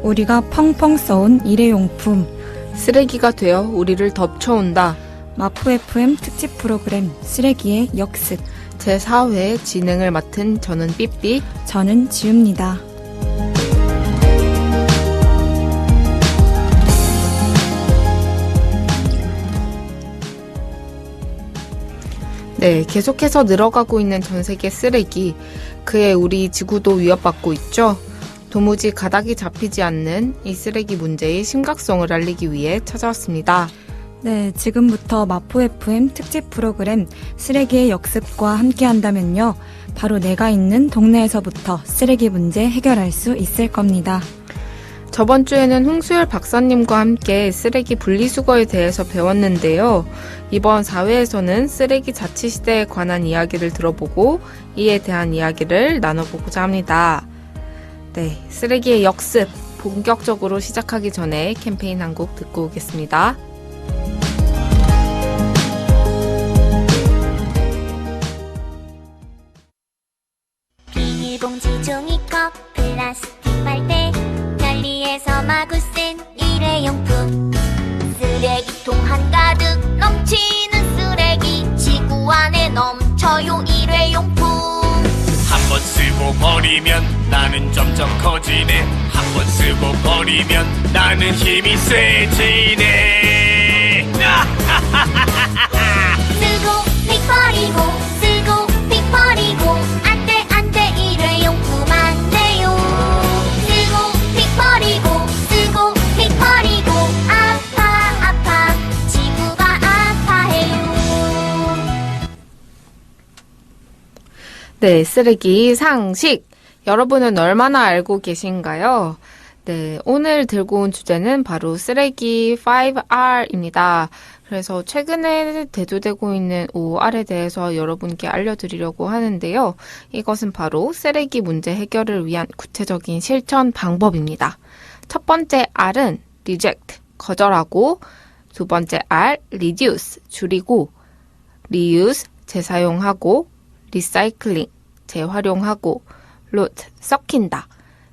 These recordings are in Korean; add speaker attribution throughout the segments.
Speaker 1: 우리가 펑펑 써온 일회용품.
Speaker 2: 쓰레기가 되어 우리를 덮쳐온다.
Speaker 1: 마포 FM 특집 프로그램 쓰레기의 역습.
Speaker 2: 제4회 진행을 맡은 저는 삐삐,
Speaker 1: 저는 지우입니다.
Speaker 2: 네, 계속해서 늘어가고 있는 전 세계 쓰레기. 그에 우리 지구도 위협받고 있죠. 도무지 가닥이 잡히지 않는 이 쓰레기 문제의 심각성을 알리기 위해 찾아왔습니다.
Speaker 1: 네, 지금부터 마포 FM 특집 프로그램 쓰레기의 역습과 함께 한다면요. 바로 내가 있는 동네에서부터 쓰레기 문제 해결할 수 있을 겁니다.
Speaker 2: 저번 주에는 홍수열 박사님과 함께 쓰레기 분리수거에 대해서 배웠는데요. 이번 4회에서는 쓰레기 자치 시대에 관한 이야기를 들어보고 이에 대한 이야기를 나눠보고자 합니다. 네, 쓰레기의 역습 본격적으로 시작하기 전에 캠페인 한 곡 듣고 오겠습니다.
Speaker 3: 비닐봉지, 종이컵, 플라스틱 빨대, 편리해서 마구 쓴 일회용품. 쓰레기통 한가득 넘치는 쓰레기, 지구 안에 넘쳐요 일회용품.
Speaker 4: 한번 쓰고 버리면 나는 점점 커지네. 한번 쓰고 버리면 나는 힘이 세지네.
Speaker 3: 쓰고 빅 버리고, 쓰고 빅 버리고, 안돼 일회용품 안 돼요. 쓰고 빅 버리고, 쓰고 빅 버리고, 아파 지구가 아파해요.
Speaker 2: 네, 쓰레기 상식. 여러분은 얼마나 알고 계신가요? 네, 오늘 들고 온 주제는 바로 쓰레기 5R입니다. 그래서 최근에 대두되고 있는 5R에 대해서 여러분께 알려드리려고 하는데요. 이것은 바로 쓰레기 문제 해결을 위한 구체적인 실천 방법입니다. 첫 번째 R은 reject, 거절하고, 두 번째 R, reduce, 줄이고, reuse, 재사용하고, recycling, 재활용하고, root, 썩힌다.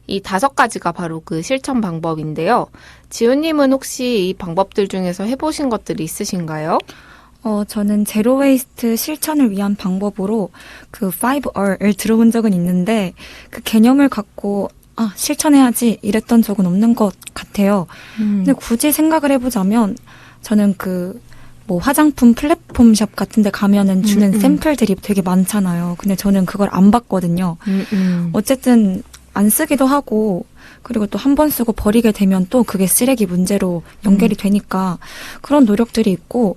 Speaker 2: 이 5가지가 바로 그 실천 방법인데요. 지우님은 혹시 이 방법들 중에서 해보신 것들이 있으신가요?
Speaker 1: 저는 제로 웨이스트 실천을 위한 방법으로 그 5R을 들어본 적은 있는데 그 개념을 갖고 실천해야지 이랬던 적은 없는 것 같아요. 근데 굳이 생각을 해보자면 저는 뭐 화장품 플랫폼샵 같은 데 가면은 주는 샘플들이 되게 많잖아요. 근데 저는 그걸 안 봤거든요. 어쨌든 안 쓰기도 하고 그리고 또 한 번 쓰고 버리게 되면 또 그게 쓰레기 문제로 연결이 되니까 그런 노력들이 있고,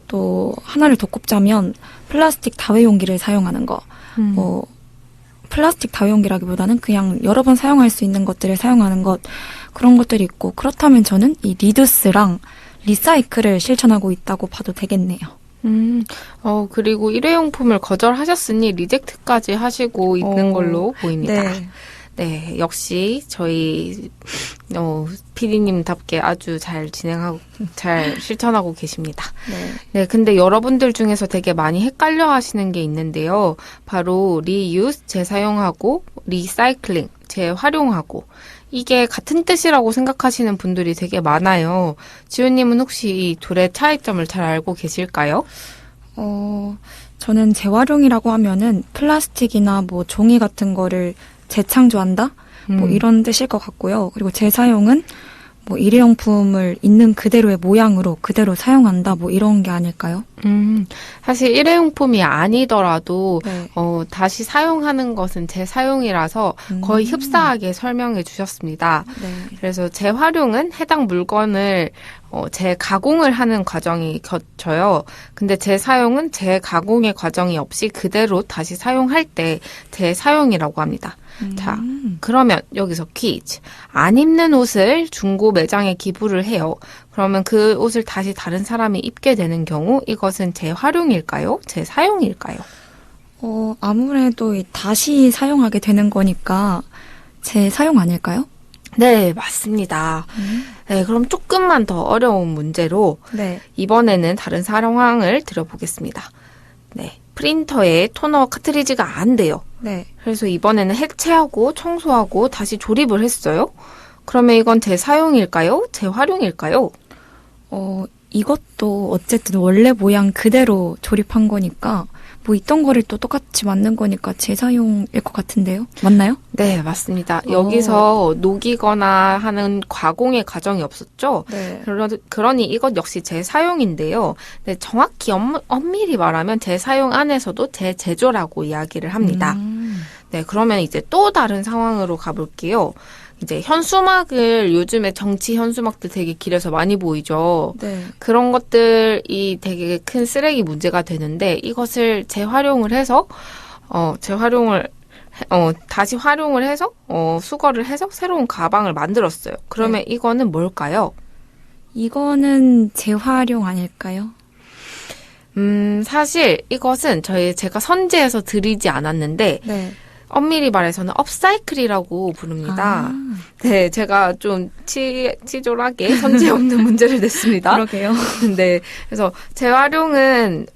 Speaker 1: 또 하나를 더 꼽자면 플라스틱 다회용기를 사용하는 거. 뭐 플라스틱 다회용기라기보다는 그냥 여러 번 사용할 수 있는 것들을 사용하는 것, 그런 것들이 있고, 그렇다면 저는 이 리두스랑 리사이클을 실천하고 있다고 봐도 되겠네요.
Speaker 2: 그리고 일회용품을 거절하셨으니 리젝트까지 하시고 있는 걸로 보입니다. 네, 역시 저희 PD님답게 아주 잘 잘 실천하고 계십니다. 네, 근데 여러분들 중에서 되게 많이 헷갈려 하시는 게 있는데요. 바로 reuse, 재사용하고, recycling, 재활용하고, 이게 같은 뜻이라고 생각하시는 분들이 되게 많아요. 지우님은 혹시 이 둘의 차이점을 잘 알고 계실까요?
Speaker 1: 저는 재활용이라고 하면은 플라스틱이나 뭐 종이 같은 거를 재창조한다? 뭐 이런 뜻일 것 같고요. 그리고 재사용은 뭐 일회용품을 있는 그대로의 모양으로 그대로 사용한다? 뭐 이런 게 아닐까요?
Speaker 2: 사실 일회용품이 아니더라도
Speaker 1: 네.
Speaker 2: 다시 사용하는 것은 재사용이라서 거의 흡사하게 설명해 주셨습니다.
Speaker 1: 네.
Speaker 2: 그래서 재활용은 해당 물건을 재가공을 하는 과정이 거쳐요. 근데 재사용은 재가공의 과정이 없이 그대로 다시 사용할 때 재사용이라고 합니다. 자, 그러면 여기서 퀴즈. 안 입는 옷을 중고 매장에 기부를 해요. 그러면 그 옷을 다시 다른 사람이 입게 되는 경우 이것은 재활용일까요? 재사용일까요?
Speaker 1: 아무래도 다시 사용하게 되는 거니까 재사용 아닐까요?
Speaker 2: 네, 맞습니다. 네, 그럼 조금만 더 어려운 문제로
Speaker 1: 네.
Speaker 2: 이번에는 다른 상황을 드려보겠습니다. 네, 프린터에 토너 카트리지가 안 돼요.
Speaker 1: 네.
Speaker 2: 그래서 이번에는 해체하고 청소하고 다시 조립을 했어요. 그러면 이건 재사용일까요? 재활용일까요?
Speaker 1: 이것도 어쨌든 원래 모양 그대로 조립한 거니까 뭐 있던 거를 또 똑같이 만든 거니까 재사용일 것 같은데요? 맞나요?
Speaker 2: 네, 맞습니다. 여기서 녹이거나 하는 가공의 과정이 없었죠?
Speaker 1: 네.
Speaker 2: 그러니 이것 역시 재사용인데요. 네, 정확히 엄밀히 말하면 재사용 안에서도 재제조라고 이야기를 합니다. 네, 그러면 이제 또 다른 상황으로 가볼게요. 이제 현수막을 요즘에 정치 현수막들 되게 길에서 많이 보이죠.
Speaker 1: 네.
Speaker 2: 그런 것들이 되게 큰 쓰레기 문제가 되는데 이것을 재활용을 해서 다시 활용을 해서 수거를 해서 새로운 가방을 만들었어요. 그러면 이거는 뭘까요?
Speaker 1: 이거는 재활용 아닐까요?
Speaker 2: 사실 이것은 제가 선제해서 드리지 않았는데
Speaker 1: 네.
Speaker 2: 엄밀히 말해서는 업사이클이라고 부릅니다. 네, 제가 좀 치졸하게 선제 없는 문제를 냈습니다.
Speaker 1: 그러게요.
Speaker 2: 네, 그래서 재활용은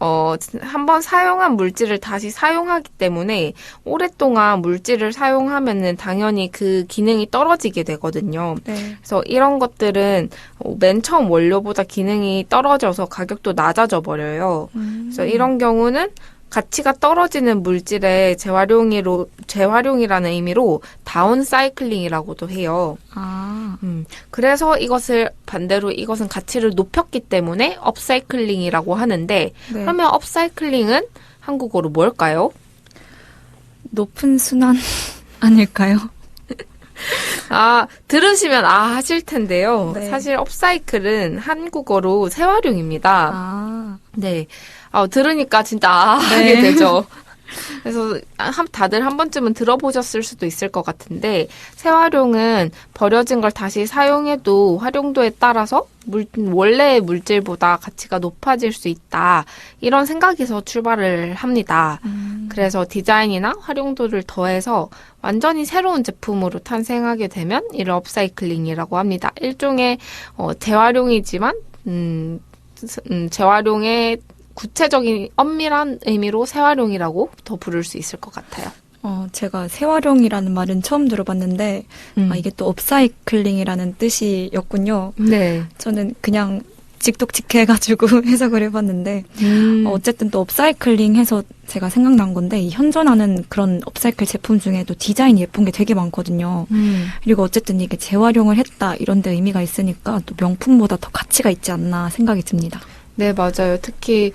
Speaker 2: 한번 사용한 물질을 다시 사용하기 때문에 오랫동안 물질을 사용하면은 당연히 그 기능이 떨어지게 되거든요.
Speaker 1: 네.
Speaker 2: 그래서 이런 것들은 맨 처음 원료보다 기능이 떨어져서 가격도 낮아져 버려요. 그래서 이런 경우는 가치가 떨어지는 물질의 재활용이라는 의미로 다운사이클링이라고도 해요. 그래서 반대로 이것은 가치를 높였기 때문에 업사이클링이라고 하는데,
Speaker 1: 네.
Speaker 2: 그러면 업사이클링은 한국어로 뭘까요?
Speaker 1: 높은 순환 아닐까요?
Speaker 2: 들으시면 하실 텐데요.
Speaker 1: 네.
Speaker 2: 사실 업사이클은 한국어로 재활용입니다. 네. 들으니까 진짜 하게 되죠. 그래서 다들 한 번쯤은 들어보셨을 수도 있을 것 같은데 재활용은 버려진 걸 다시 사용해도 활용도에 따라서 원래의 물질보다 가치가 높아질 수 있다. 이런 생각에서 출발을 합니다. 그래서 디자인이나 활용도를 더해서 완전히 새로운 제품으로 탄생하게 되면 이를 업사이클링이라고 합니다. 일종의 재활용이지만 재활용의 구체적인 엄밀한 의미로 재활용이라고 더 부를 수 있을 것 같아요.
Speaker 1: 제가 재활용이라는 말은 처음 들어봤는데 이게 또 업사이클링이라는 뜻이었군요.
Speaker 2: 네.
Speaker 1: 저는 그냥 직독직해가지고 해석을 해봤는데 어쨌든 또 업사이클링 해서 제가 생각난 건데 이 현존하는 그런 업사이클 제품 중에도 디자인이 예쁜 게 되게 많거든요. 그리고 어쨌든 이게 재활용을 했다 이런 데 의미가 있으니까 또 명품보다 더 가치가 있지 않나 생각이 듭니다.
Speaker 2: 네, 맞아요. 특히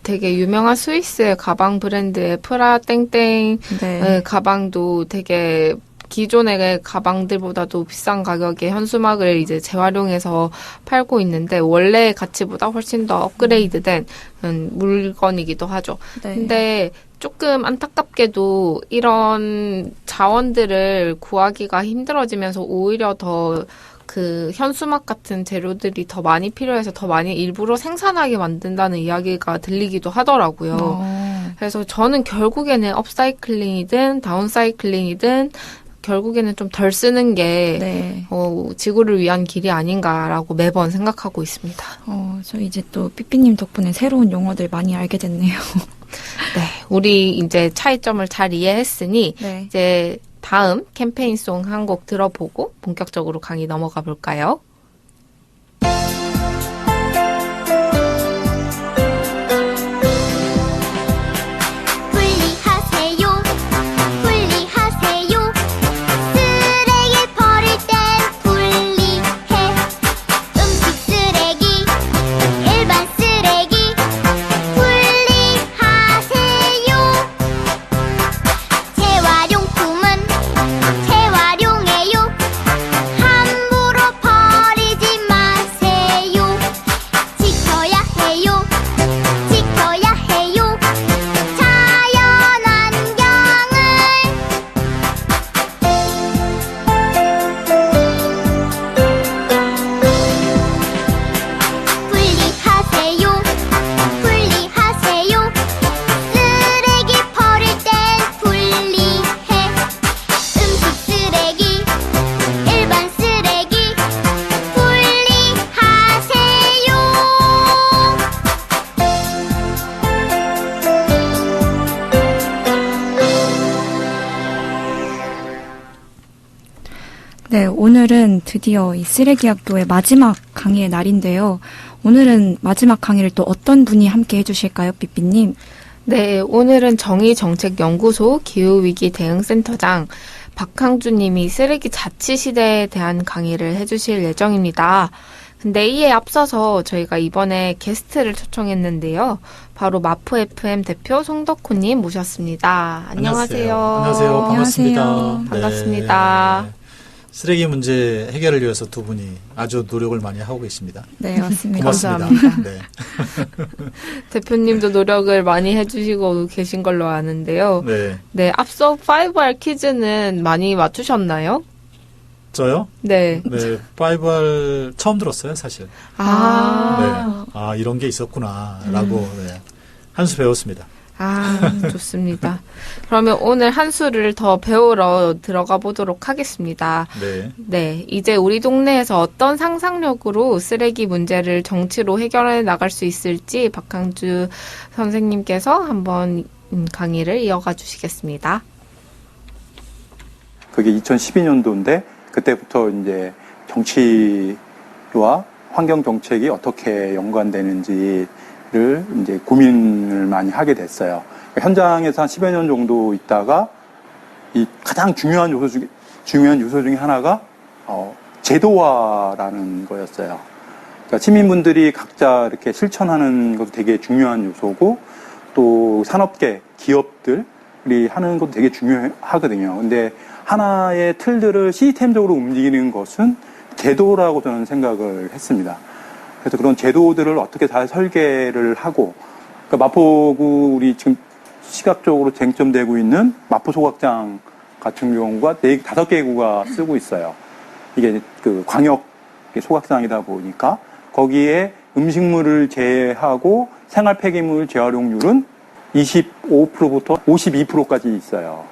Speaker 2: 되게 유명한 스위스의 가방 브랜드의 프라 땡땡
Speaker 1: 네.
Speaker 2: 가방도 되게 기존의 가방들보다도 비싼 가격에 현수막을 이제 재활용해서 팔고 있는데 원래의 가치보다 훨씬 더 업그레이드된 물건이기도 하죠.
Speaker 1: 네.
Speaker 2: 근데 조금 안타깝게도 이런 자원들을 구하기가 힘들어지면서 오히려 더 그 현수막 같은 재료들이 더 많이 필요해서 더 많이 일부러 생산하게 만든다는 이야기가 들리기도 하더라고요. 그래서 저는 결국에는 업사이클링이든 다운사이클링이든 결국에는 좀 덜 쓰는 게
Speaker 1: 네.
Speaker 2: 지구를 위한 길이 아닌가라고 매번 생각하고 있습니다.
Speaker 1: 저 이제 또 삐삐님 덕분에 새로운 용어들 많이 알게 됐네요.
Speaker 2: 네, 우리 이제 차이점을 잘 이해했으니
Speaker 1: 네.
Speaker 2: 이제 다음 캠페인송 한 곡 들어보고 본격적으로 강의 넘어가 볼까요?
Speaker 3: 분리하세요 분리하세요 쓰레기 버릴 땐 분리해 음식 쓰레기 일반 쓰레기 분리하세요 재활용품은 재활용해요 함부로 버리지
Speaker 1: 네, 오늘은 드디어 이 쓰레기 학교의 마지막 강의의 날인데요. 오늘은 마지막 강의를 또 어떤 분이 함께 해주실까요, 삐삐님?
Speaker 2: 네, 오늘은 정의정책연구소 기후위기 대응센터장 박항주 님이 쓰레기 자치 시대에 대한 강의를 해주실 예정입니다. 근데 이에 앞서서 저희가 이번에 게스트를 초청했는데요. 바로 마포 FM 대표 송덕호님 모셨습니다. 안녕하세요.
Speaker 5: 안녕하세요. 반갑습니다.
Speaker 1: 안녕하세요.
Speaker 2: 반갑습니다.
Speaker 5: 네. 쓰레기 문제 해결을 위해서 두 분이 아주 노력을 많이 하고 계십니다.
Speaker 1: 네, 맞습니다.
Speaker 5: 고맙습니다.
Speaker 2: 감사합니다.
Speaker 5: 네.
Speaker 2: 대표님도 노력을 많이 해주시고 계신 걸로 아는데요.
Speaker 5: 네.
Speaker 2: 네, 앞서 5R 퀴즈는 많이 맞추셨나요?
Speaker 5: 저요?
Speaker 2: 네.
Speaker 5: 네. 5R 처음 들었어요, 사실.
Speaker 2: 아,
Speaker 5: 네. 이런 게 있었구나. 라고, 네. 한 수 배웠습니다.
Speaker 2: 좋습니다. 그러면 오늘 한 수를 더 배우러 들어가 보도록 하겠습니다.
Speaker 5: 네.
Speaker 2: 네, 이제 우리 동네에서 어떤 상상력으로 쓰레기 문제를 정치로 해결해 나갈 수 있을지 박항주 선생님께서 한번 강의를 이어가 주시겠습니다.
Speaker 6: 그게 2012년도인데 그때부터 이제 정치와 환경 정책이 어떻게 연관되는지를 이제 고민을 많이 하게 됐어요. 현장에서 한 10여 년 정도 있다가 이 가장 중요한 요소 중에 하나가 제도화라는 거였어요. 그러니까 시민분들이 각자 이렇게 실천하는 것도 되게 중요한 요소고 또 산업계, 기업들이 하는 것도 되게 중요하거든요. 근데 하나의 틀들을 시스템적으로 움직이는 것은 제도라고 저는 생각을 했습니다. 그래서 그런 제도들을 어떻게 잘 설계를 하고, 그러니까 마포구 우리 지금 시각적으로 쟁점되고 있는 마포 소각장 같은 경우가 5개 구가 쓰고 있어요. 이게 그 광역 소각장이다 보니까 거기에 음식물을 제하고 생활 폐기물 재활용률은 25%부터 52%까지 있어요.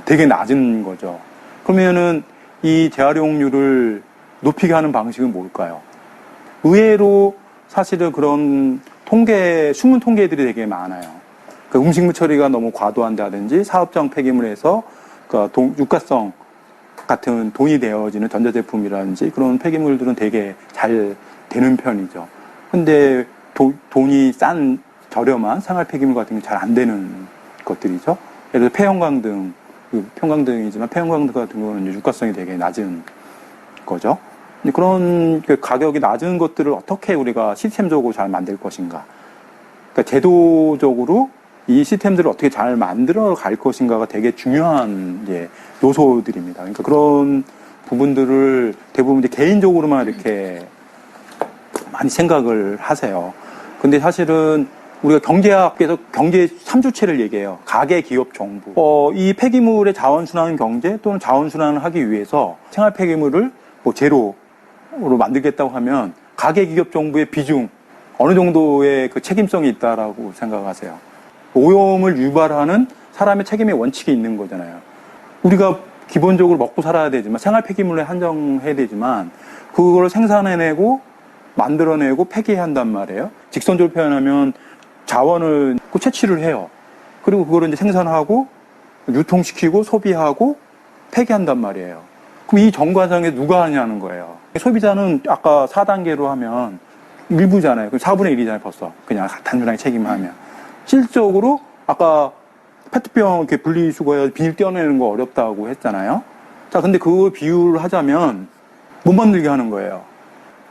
Speaker 6: 되게 낮은 거죠. 그러면은 이 재활용률을 높이게 하는 방식은 뭘까요? 의외로 사실은 그런 숨은 통계들이 되게 많아요. 그러니까 음식물 처리가 너무 과도한다든지 사업장 폐기물에서 유가성 같은 돈이 되어지는 전자제품이라든지 그런 폐기물들은 되게 잘 되는 편이죠. 근데 돈이 싼 저렴한 생활 폐기물 같은 게 잘 안 되는 것들이죠. 예를 들어 폐형광등, 평광등이지만 폐형광등 같은 경우는 유가성이 되게 낮은 거죠. 그런 가격이 낮은 것들을 어떻게 우리가 시스템적으로 잘 만들 것인가. 그러니까 제도적으로 이 시스템들을 어떻게 잘 만들어 갈 것인가가 되게 중요한 이제 요소들입니다. 그러니까 그런 부분들을 대부분 이제 개인적으로만 이렇게 많이 생각을 하세요. 근데 사실은 우리가 경제학에서 경제 3주체를 얘기해요. 가계, 기업, 정부. 이 폐기물의 자원순환 경제 또는 자원순환을 하기 위해서 생활 폐기물을 제로로 만들겠다고 하면 가계, 기업, 정부의 비중 어느 정도의 그 책임성이 있다라고 생각하세요. 오염을 유발하는 사람의 책임의 원칙이 있는 거잖아요. 우리가 기본적으로 먹고 살아야 되지만 생활 폐기물에 한정해야 되지만 그걸 생산해내고 만들어내고 폐기해야 한단 말이에요. 직선적으로 표현하면 자원을 채취를 해요. 그리고 그거를 이제 생산하고 유통시키고 소비하고 폐기한단 말이에요. 그럼 이 전 과정에 누가 하냐는 거예요. 소비자는 아까 4단계로 하면 일부잖아요. 그럼 4분의 1이잖아요, 벌써. 그냥 단순하게 책임하면. 실질적으로 아까 페트병 이렇게 분리수거해서 비닐 떼어내는 거 어렵다고 했잖아요. 자, 근데 그걸 비유를 하자면 못 만들게 하는 거예요.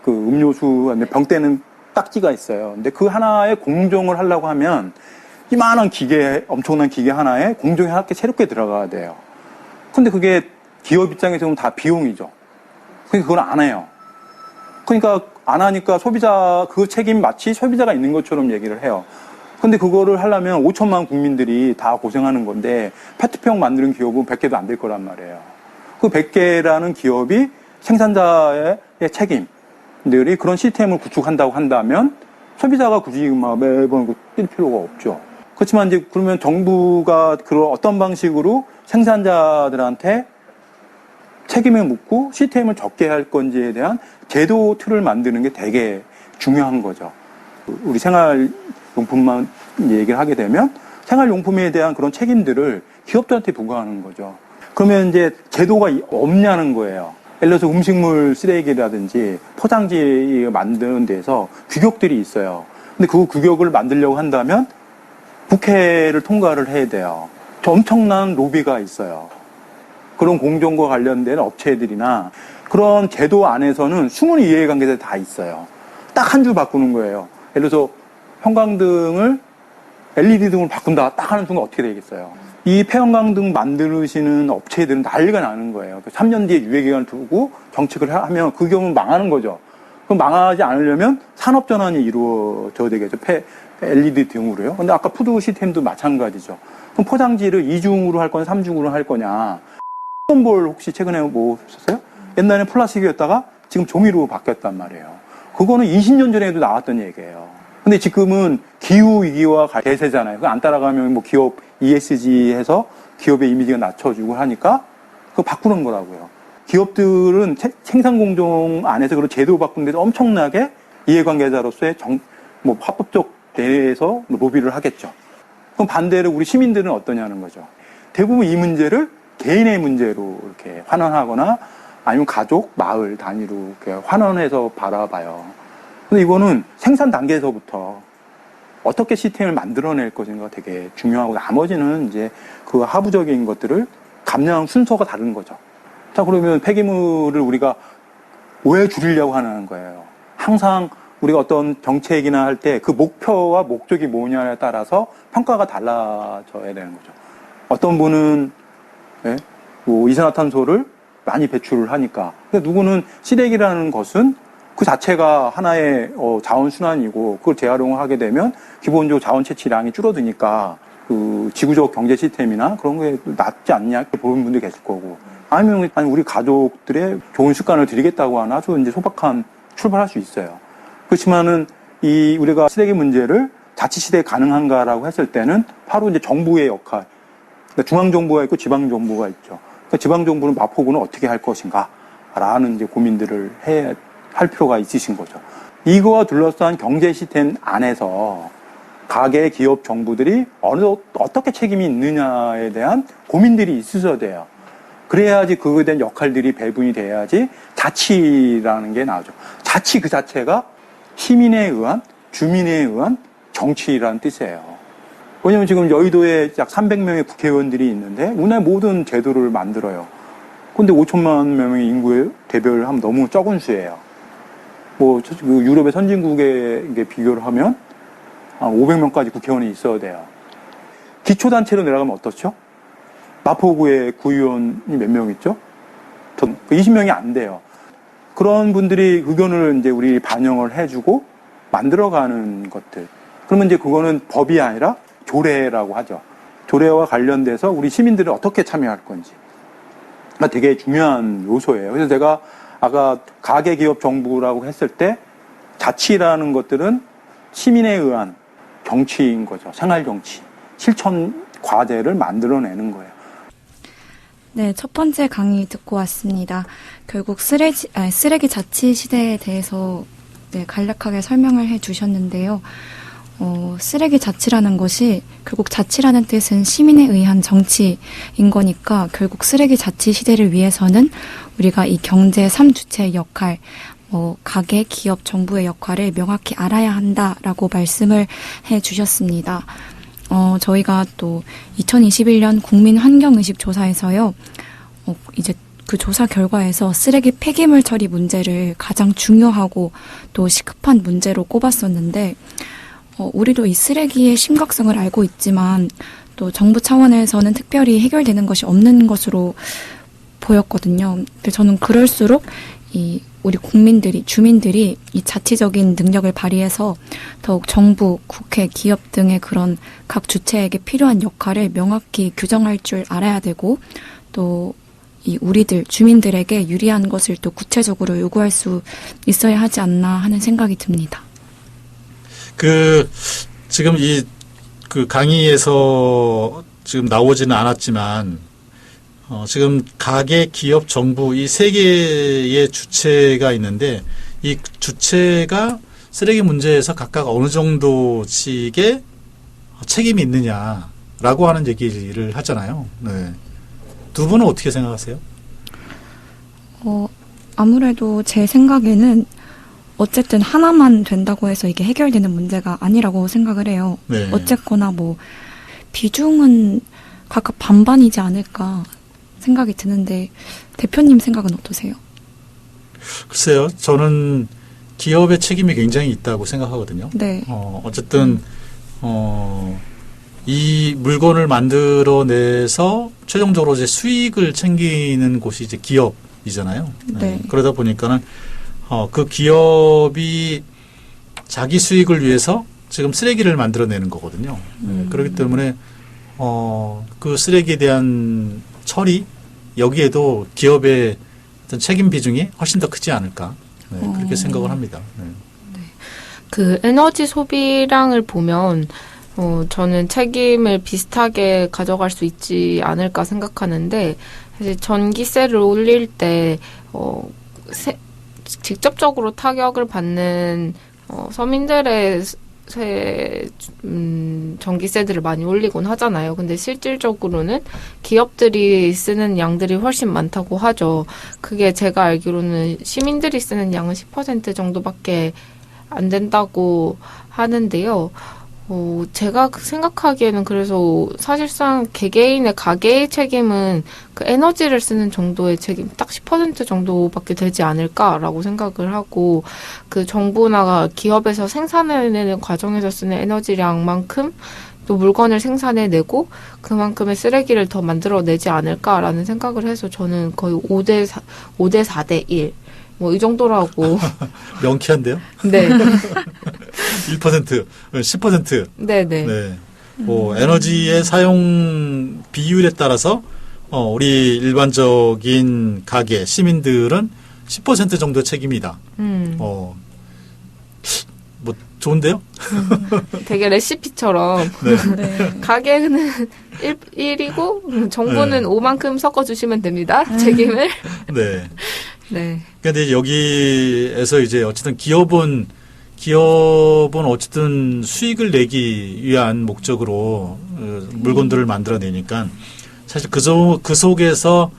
Speaker 6: 그 음료수, 병대는 딱지가 있어요. 근데 그 하나에 공정을 하려고 하면 이만한 기계, 엄청난 기계 하나에 공정이 하나씩 새롭게 들어가야 돼요. 근데 그게 기업 입장에서 보면 다 비용이죠. 그러니까 그걸 안 해요. 그러니까 안 하니까 소비자, 그 책임 마치 소비자가 있는 것처럼 얘기를 해요. 근데 그거를 하려면 5천만 국민들이 다 고생하는 건데 페트병 만드는 기업은 100개도 안 될 거란 말이에요. 그 100개라는 기업이 생산자의 책임들이 그런 시스템을 구축한다고 한다면 소비자가 굳이 매번 뛸 필요가 없죠. 그렇지만 이제 그러면 정부가 그런 어떤 방식으로 생산자들한테 책임을 묻고 시스템을 적게 할 건지에 대한 제도 틀을 만드는 게 되게 중요한 거죠. 우리 생활용품만 얘기를 하게 되면 생활용품에 대한 그런 책임들을 기업들한테 부과하는 거죠. 그러면 이제 제도가 없냐는 거예요. 예를 들어서 음식물 쓰레기라든지 포장지 만드는 데서 규격들이 있어요. 근데 그 규격을 만들려고 한다면 국회를 통과를 해야 돼요. 엄청난 로비가 있어요. 그런 공정과 관련된 업체들이나 그런 제도 안에서는 숨은 이해관계자들이 다 있어요. 딱 한 줄 바꾸는 거예요. 예를 들어서 형광등을 LED 등으로 바꾼다 딱 하는 순간 어떻게 되겠어요? 이 폐형광등 만드시는 업체들은 난리가 나는 거예요. 3년 뒤에 유예기간을 두고 정책을 하면 그 경우는 망하는 거죠. 그럼 망하지 않으려면 산업전환이 이루어져야 되겠죠. LED 등으로요. 근데 아까 푸드 시스템도 마찬가지죠. 그럼 포장지를 2중으로 할 거냐, 3중으로 할 거냐. 볼 혹시 최근에 뭐 썼어요? 옛날에는 플라스틱이었다가 지금 종이로 바뀌었단 말이에요. 그거는 20년 전에도 나왔던 얘기예요. 근데 지금은 기후위기와 대세잖아요. 그거 안 따라가면 뭐 기업 ESG 해서 기업의 이미지가 낮춰주고 하니까 그거 바꾸는 거라고요. 기업들은 생산공정 안에서 그런 제도 바꾸는데도 엄청나게 이해관계자로서의 합법적 내에서 로비를 하겠죠. 그럼 반대로 우리 시민들은 어떠냐는 거죠. 대부분 이 문제를 개인의 문제로 이렇게 환원하거나 아니면 가족, 마을 단위로 이렇게 환원해서 바라봐요. 근데 이거는 생산 단계에서부터 어떻게 시스템을 만들어낼 것인가 되게 중요하고 나머지는 이제 그 하부적인 것들을 감량하는 순서가 다른 거죠. 자, 그러면 폐기물을 우리가 왜 줄이려고 하는 거예요? 항상 우리가 어떤 정책이나 할 때 그 목표와 목적이 뭐냐에 따라서 평가가 달라져야 되는 거죠. 어떤 분은 뭐 이산화탄소를 많이 배출을 하니까. 근데 누구는 쓰레기라는 것은 그 자체가 하나의 자원순환이고 그걸 재활용을 하게 되면 기본적으로 자원 채취량이 줄어드니까 그 지구적 경제 시스템이나 그런 게 낫지 않냐 이렇게 보는 분들이 계실 거고 아니면 우리 가족들의 좋은 습관을 들이겠다고 하는 아주 이제 소박한 출발할 수 있어요. 그렇지만은 우리가 쓰레기 문제를 자치시대에 가능한가라고 했을 때는 바로 이제 정부의 역할, 그러니까 중앙정부가 있고 지방정부가 있죠. 그러니까 지방정부는 마포구는 어떻게 할 것인가라는 이제 고민들을 할 필요가 있으신 거죠. 이거와 둘러싼 경제 시스템 안에서 가계, 기업, 정부들이 어떻게 책임이 있느냐에 대한 고민들이 있어야 돼요. 그래야지 그거에 대한 역할들이 배분이 돼야지 자치라는 게 나오죠. 자치 그 자체가 시민에 의한, 주민에 의한 정치라는 뜻이에요. 왜냐면 지금 여의도에 약 300명의 국회의원들이 있는데 우리나라의 모든 제도를 만들어요. 근데 5천만 명의 인구에 대별을 하면 너무 적은 수예요. 뭐 유럽의 선진국에 비교를 하면 한 500명까지 국회의원이 있어야 돼요. 기초단체로 내려가면 어떻죠? 마포구에 구의원이 몇 명 있죠? 20명이 안 돼요. 그런 분들이 의견을 이제 우리 반영을 해주고 만들어가는 것들. 그러면 이제 그거는 법이 아니라 조례라고 하죠. 조례와 관련돼서 우리 시민들은 어떻게 참여할 건지. 되게 중요한 요소예요. 그래서 제가 아까 가계, 기업, 정부라고 했을 때 자치라는 것들은 시민에 의한 정치인 거죠. 생활 정치. 실천 과제를 만들어내는 거예요.
Speaker 1: 네, 첫 번째 강의 듣고 왔습니다. 결국 쓰레기 자치 시대에 대해서 간략하게 설명을 해 주셨는데요. 쓰레기 자치라는 것이 결국 자치라는 뜻은 시민에 의한 정치인 거니까 결국 쓰레기 자치 시대를 위해서는 우리가 이 경제 3주체의 역할, 가계, 기업, 정부의 역할을 명확히 알아야 한다라고 말씀을 해 주셨습니다. 저희가 또 2021년 국민환경의식 조사에서요, 이제 그 조사 결과에서 쓰레기 폐기물 처리 문제를 가장 중요하고 또 시급한 문제로 꼽았었는데, 우리도 이 쓰레기의 심각성을 알고 있지만 또 정부 차원에서는 특별히 해결되는 것이 없는 것으로 보였거든요. 근데 저는 그럴수록 우리 주민들이 이 자치적인 능력을 발휘해서 더욱 정부, 국회, 기업 등의 그런 각 주체에게 필요한 역할을 명확히 규정할 줄 알아야 되고 또 우리들, 주민들에게 유리한 것을 또 구체적으로 요구할 수 있어야 하지 않나 하는 생각이 듭니다.
Speaker 5: 지금 그 강의에서 지금 나오지는 않았지만, 지금 가계, 기업, 정부 이 세 개의 주체가 있는데, 이 주체가 쓰레기 문제에서 각각 어느 정도씩의 책임이 있느냐라고 하는 얘기를 하잖아요. 네. 두 분은 어떻게 생각하세요?
Speaker 1: 아무래도 제 생각에는 어쨌든 하나만 된다고 해서 이게 해결되는 문제가 아니라고 생각을 해요.
Speaker 5: 네.
Speaker 1: 어쨌거나 뭐 비중은 각각 반반이지 않을까 생각이 드는데 대표님 생각은 어떠세요?
Speaker 5: 글쎄요, 저는 기업의 책임이 굉장히 있다고 생각하거든요.
Speaker 1: 네.
Speaker 5: 어쨌든 이 물건을 만들어내서 최종적으로 이제 수익을 챙기는 곳이 이제 기업이잖아요.
Speaker 1: 네.
Speaker 5: 그러다 보니까는 그 기업이 자기 수익을 위해서 지금 쓰레기를 만들어내는 거거든요. 그렇기 때문에 그 쓰레기에 대한 처리 여기에도 기업의 어떤 책임 비중이 훨씬 더 크지 않을까 그렇게 생각을 합니다. 네.
Speaker 2: 그 에너지 소비량을 보면 저는 책임을 비슷하게 가져갈 수 있지 않을까 생각하는데 사실 전기세를 올릴 때 직접적으로 타격을 받는 서민들의 전기세들을 많이 올리곤 하잖아요. 근데 실질적으로는 기업들이 쓰는 양들이 훨씬 많다고 하죠. 그게 제가 알기로는 시민들이 쓰는 양은 10% 정도밖에 안 된다고 하는데요. 제가 생각하기에는 그래서 사실상 개개인의 가계의 책임은 그 에너지를 쓰는 정도의 책임 딱 10% 정도밖에 되지 않을까라고 생각을 하고 그 정부나 기업에서 생산해내는 과정에서 쓰는 에너지량만큼 또 물건을 생산해내고 그만큼의 쓰레기를 더 만들어내지 않을까라는 생각을 해서 저는 거의 5대 4대 1 뭐 이 정도라고.
Speaker 5: 명쾌한데요?
Speaker 2: 네.
Speaker 5: 1%, 10%.
Speaker 2: 네네.
Speaker 5: 네. 에너지의 사용 비율에 따라서 우리 일반적인 가게 시민들은 10% 정도 책임이다. 뭐 좋은데요?
Speaker 2: 되게 레시피처럼
Speaker 1: 네.
Speaker 2: 가게는 1이고 정부는
Speaker 5: 네.
Speaker 2: 5만큼 섞어주시면 됩니다. 책임을.
Speaker 5: 네.
Speaker 2: 네.
Speaker 5: 근데 여기에서 이제 어쨌든 기업은 어쨌든 수익을 내기 위한 목적으로 물건들을 만들어내니까 사실 그 속에서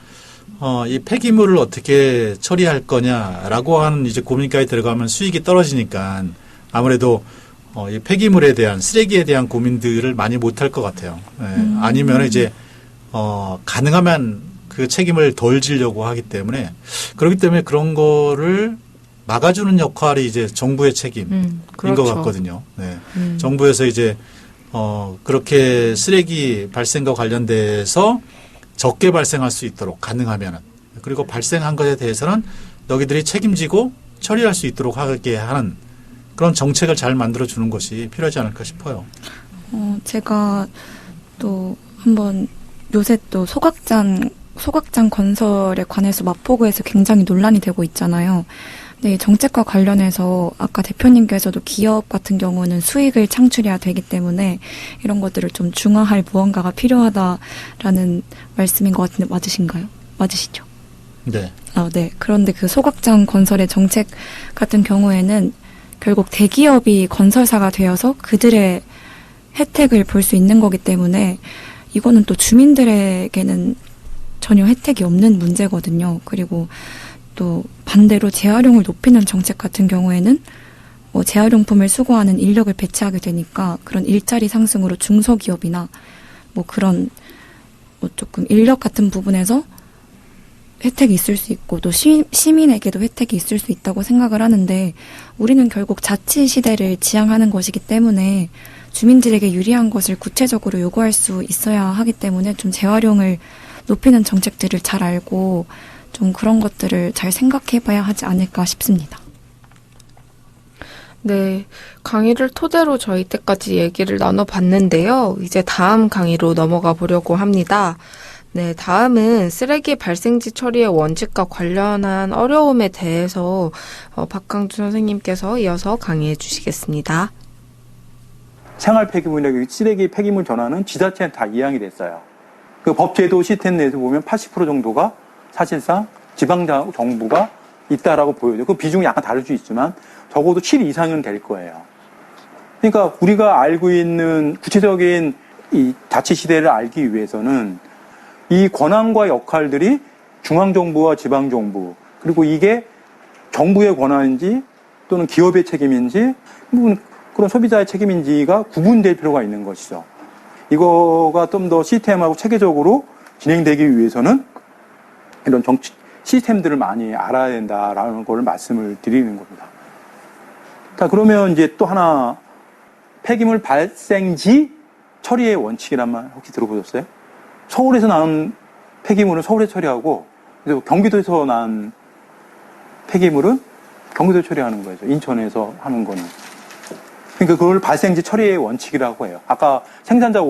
Speaker 5: 이 폐기물을 어떻게 처리할 거냐라고 하는 이제 고민까지 들어가면 수익이 떨어지니까 아무래도 이 폐기물에 대한 쓰레기에 대한 고민들을 많이 못할 것 같아요. 아니면 이제 가능하면 그 책임을 덜 지려고 하기 때문에 그렇기 때문에 그런 거를 막아주는 역할이 이제 정부의 책임인
Speaker 2: 그렇죠.
Speaker 5: 것 같거든요. 네. 정부에서 이제 그렇게 쓰레기 발생과 관련돼서 적게 발생할 수 있도록 가능하면은 그리고 발생한 것에 대해서는 너희들이 책임지고 처리할 수 있도록 하게 하는 그런 정책을 잘 만들어 주는 것이 필요하지 않을까 싶어요.
Speaker 1: 제가 또 한번 요새 또 소각장 건설에 관해서 마포구에서 굉장히 논란이 되고 있잖아요. 네, 정책과 관련해서 아까 대표님께서도 기업 같은 경우는 수익을 창출해야 되기 때문에 이런 것들을 좀 중화할 무언가가 필요하다라는 말씀인 것 같은데 맞으신가요? 맞으시죠?
Speaker 5: 네.
Speaker 1: 네. 그런데 그 소각장 건설의 정책 같은 경우에는 결국 대기업이 건설사가 되어서 그들의 혜택을 볼 수 있는 거기 때문에 이거는 또 주민들에게는 전혀 혜택이 없는 문제거든요. 그리고 또 반대로 재활용을 높이는 정책 같은 경우에는 뭐 재활용품을 수거하는 인력을 배치하게 되니까 그런 일자리 상승으로 중소기업이나 뭐 그런 뭐 조금 인력 같은 부분에서 혜택이 있을 수 있고 또 시민에게도 혜택이 있을 수 있다고 생각을 하는데 우리는 결국 자치 시대를 지향하는 것이기 때문에 주민들에게 유리한 것을 구체적으로 요구할 수 있어야 하기 때문에 좀 재활용을 높이는 정책들을 잘 알고 좀 그런 것들을 잘 생각해봐야 하지 않을까 싶습니다.
Speaker 2: 네, 강의를 토대로 저희 때까지 얘기를 나눠봤는데요. 이제 다음 강의로 넘어가 보려고 합니다. 네, 다음은 쓰레기 발생지 처리의 원칙과 관련한 어려움에 대해서 박강주 선생님께서 이어서 강의해 주시겠습니다.
Speaker 6: 생활 폐기물이나 쓰레기 폐기물 전환은 지자체는 다 이양이 됐어요. 그 법제도 시스템 내에서 보면 80% 정도가 사실상 지방 정부가 있다라고 보여요. 그 비중이 약간 다를 수 있지만 적어도 7 이상은 될 거예요. 그러니까 우리가 알고 있는 구체적인 이 자치 시대를 알기 위해서는 이 권한과 역할들이 중앙정부와 지방정부 그리고 이게 정부의 권한인지 또는 기업의 책임인지 그런 소비자의 책임인지가 구분될 필요가 있는 것이죠. 이거가 좀 더 시스템하고 체계적으로 진행되기 위해서는 이런 시스템들을 많이 알아야 된다라는 걸 말씀을 드리는 겁니다. 자, 그러면 이제 또 하나, 폐기물 발생지 처리의 원칙이란 말 혹시 들어보셨어요? 서울에서 나온 폐기물은 서울에 처리하고, 그래서 경기도에서 난 폐기물은 경기도에 처리하는 거죠. 인천에서 하는 거는. 그러니까 그걸 발생지 처리의 원칙이라고 해요. 아까 생산자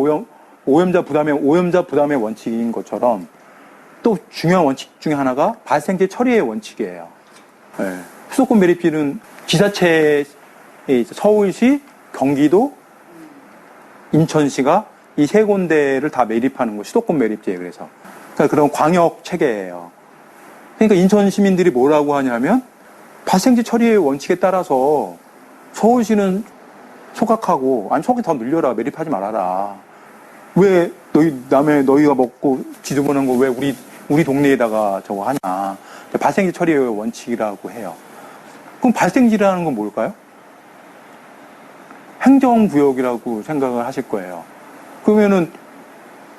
Speaker 6: 오염자 부담의 원칙인 것처럼 또 중요한 원칙 중에 하나가 발생지 처리의 원칙이에요. 네. 수도권 매립지는 지자체에 서울시, 경기도, 인천시가 이 세 군데를 다 매립하는 거, 수도권 매립지에 그래서. 그러니까 그런 광역 체계예요. 그러니까 인천 시민들이 뭐라고 하냐면 발생지 처리의 원칙에 따라서 서울시는 소각하고, 아니 소각이 더 늘려라, 매립하지 말아라. 왜 너희가 먹고 지저분한 거 왜 우리 동네에다가 저거 하냐. 발생지 처리의 원칙이라고 해요. 그럼 발생지라는 건 뭘까요? 행정구역이라고 생각을 하실 거예요. 그러면은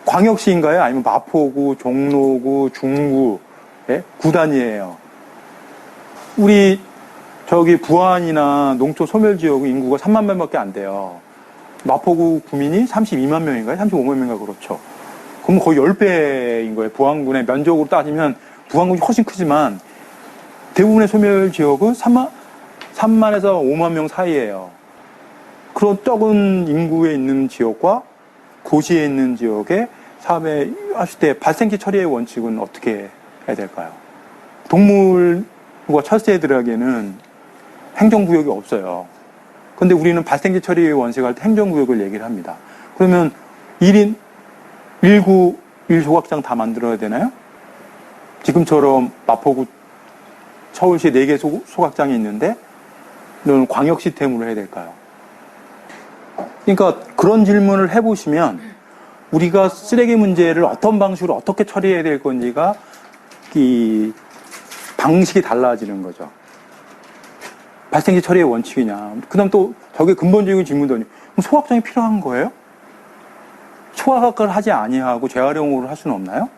Speaker 6: 광역시인가요? 아니면 마포구, 종로구, 중구, 예? 구단위예요. 우리 저기 부안이나 농촌 소멸지역 인구가 3만 명밖에 안 돼요. 마포구 구민이 32만 명인가요? 35만 명인가 그렇죠. 그럼 거의 10배인 거예요. 부안군의 면적으로 따지면 부안군이 훨씬 크지만 대부분의 소멸지역은 3만에서 5만 명 사이예요. 그런 적은 인구에 있는 지역과 고시에 있는 지역에 사업하실 때 발생지 처리의 원칙은 어떻게 해야 될까요? 동물과 철새들에게는 행정구역이 없어요. 근데 우리는 발생지 처리의 원칙을 할 때 행정구역을 얘기를 합니다. 그러면 1인 1구 1소각장 다 만들어야 되나요? 지금처럼 마포구 서울시 4개 소각장이 있는데 이런 광역 시스템으로 해야 될까요? 그러니까 그런 질문을 해보시면 우리가 쓰레기 문제를 어떤 방식으로 어떻게 처리해야 될 건지가 이 방식이 달라지는 거죠. 발생지 처리의 원칙이냐. 그 다음 또 저게 근본적인 질문도 아니고 그럼 소각장이 필요한 거예요? 소각을 하지 아니하고 재활용으로 할 수는 없나요?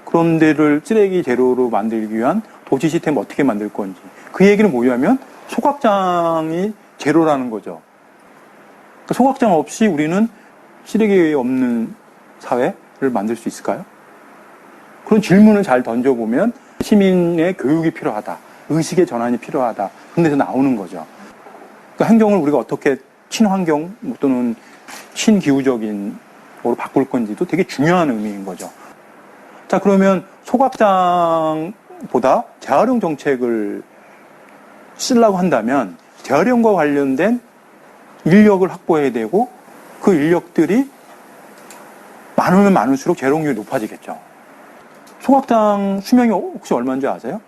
Speaker 6: 그런 데를 쓰레기 재료로 만들기 위한 도시 시스템을 어떻게 만들 건지. 그 얘기는 뭐냐면 소각장이 재료라는 거죠. 그러니까 소각장 없이 우리는 쓰레기 없는 사회를 만들 수 있을까요? 그런 질문을 잘 던져보면 시민의 교육이 필요하다. 의식의 전환이 필요하다. 그런 데서 나오는 거죠. 그러니까 행정을 우리가 어떻게 친환경 또는 친기후적인 으로 바꿀 건지도 되게 중요한 의미인 거죠. 자, 그러면 소각장보다 재활용 정책을 쓰려고 한다면 재활용과 관련된 인력을 확보해야 되고 그 인력들이 많으면 많을수록 재활용률이 높아지겠죠. 소각장 수명이 혹시 얼마인지 아세요?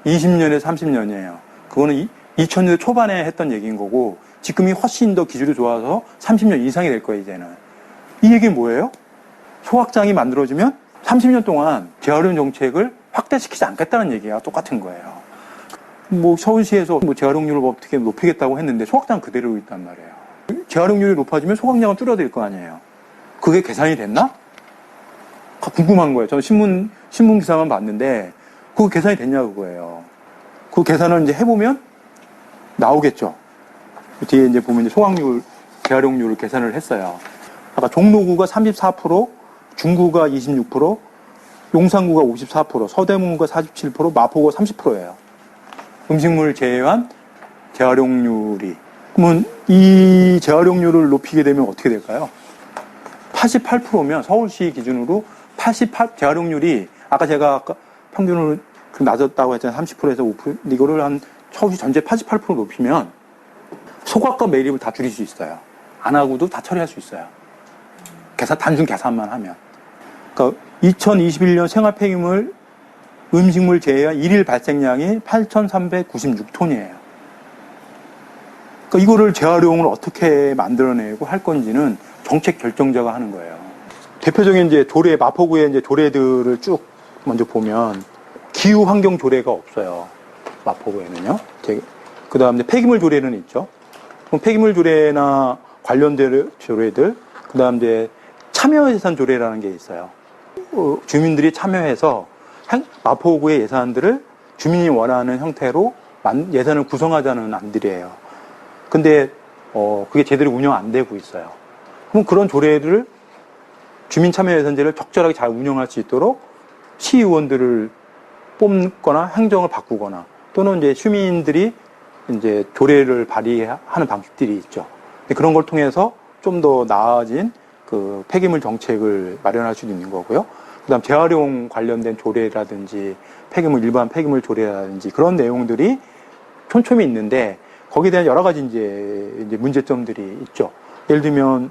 Speaker 6: 20년에서 30년이에요. 그거는 2000년대 초반에 했던 얘기인 거고 지금이 훨씬 더 기술이 좋아서 30년 이상이 될 거예요, 이제는. 이 얘기는 뭐예요? 소각장이 만들어지면 30년 동안 재활용 정책을 확대시키지 않겠다는 얘기가 똑같은 거예요. 뭐 서울시에서 뭐 재활용률을 어떻게 높이겠다고 했는데 소각장 그대로 있단 말이에요. 재활용률이 높아지면 소각량은 줄어들 거 아니에요. 그게 계산이 됐나? 궁금한 거예요. 저는 신문 기사만 봤는데 그거 계산이 됐냐 그거예요. 그 계산을 이제 해보면 나오겠죠. 뒤에 이제 보면 이제 소각률, 재활용률을 계산을 했어요. 아까 종로구가 34%, 중구가 26%, 용산구가 54%, 서대문구가 47%, 마포구가 30%예요. 음식물 제외한 재활용률이. 그러면 이 재활용률을 높이게 되면 어떻게 될까요? 88%면 서울시 기준으로 재활용률이 아까 제가 평균을 낮았다고 했잖아요. 30%에서 5%. 이거를 한 서울시 전체 88% 높이면 소각과 매립을 다 줄일 수 있어요. 안 하고도 다 처리할 수 있어요. 단순 계산만 하면. 그러니까 2021년 생활 폐기물 음식물 제외한 일일 발생량이 8,396톤이에요. 그러니까 이거를 재활용을 어떻게 만들어내고 할 건지는 정책 결정자가 하는 거예요. 대표적인 이제 마포구의 이제 조례들을 쭉 먼저 보면 기후 환경 조례가 없어요. 마포구에는요. 그 다음에 폐기물 조례는 있죠. 그럼 폐기물 조례나 관련된 조례들, 그 다음 이제 참여예산 조례라는 게 있어요. 주민들이 참여해서 마포구의 예산들을 주민이 원하는 형태로 예산을 구성하자는 안들이에요. 근데 그게 제대로 운영 안 되고 있어요. 그럼 그런 조례를 주민참여예산제를 적절하게 잘 운영할 수 있도록 시의원들을 뽑거나 행정을 바꾸거나 또는 이제 시민들이 이제 조례를 발의하는 방식들이 있죠. 그런 걸 통해서 좀 더 나아진 그 폐기물 정책을 마련할 수도 있는 거고요. 그다음 재활용 관련된 조례라든지 일반 폐기물 조례라든지 그런 내용들이 촘촘히 있는데 거기에 대한 여러 가지 이제 문제점들이 있죠. 예를 들면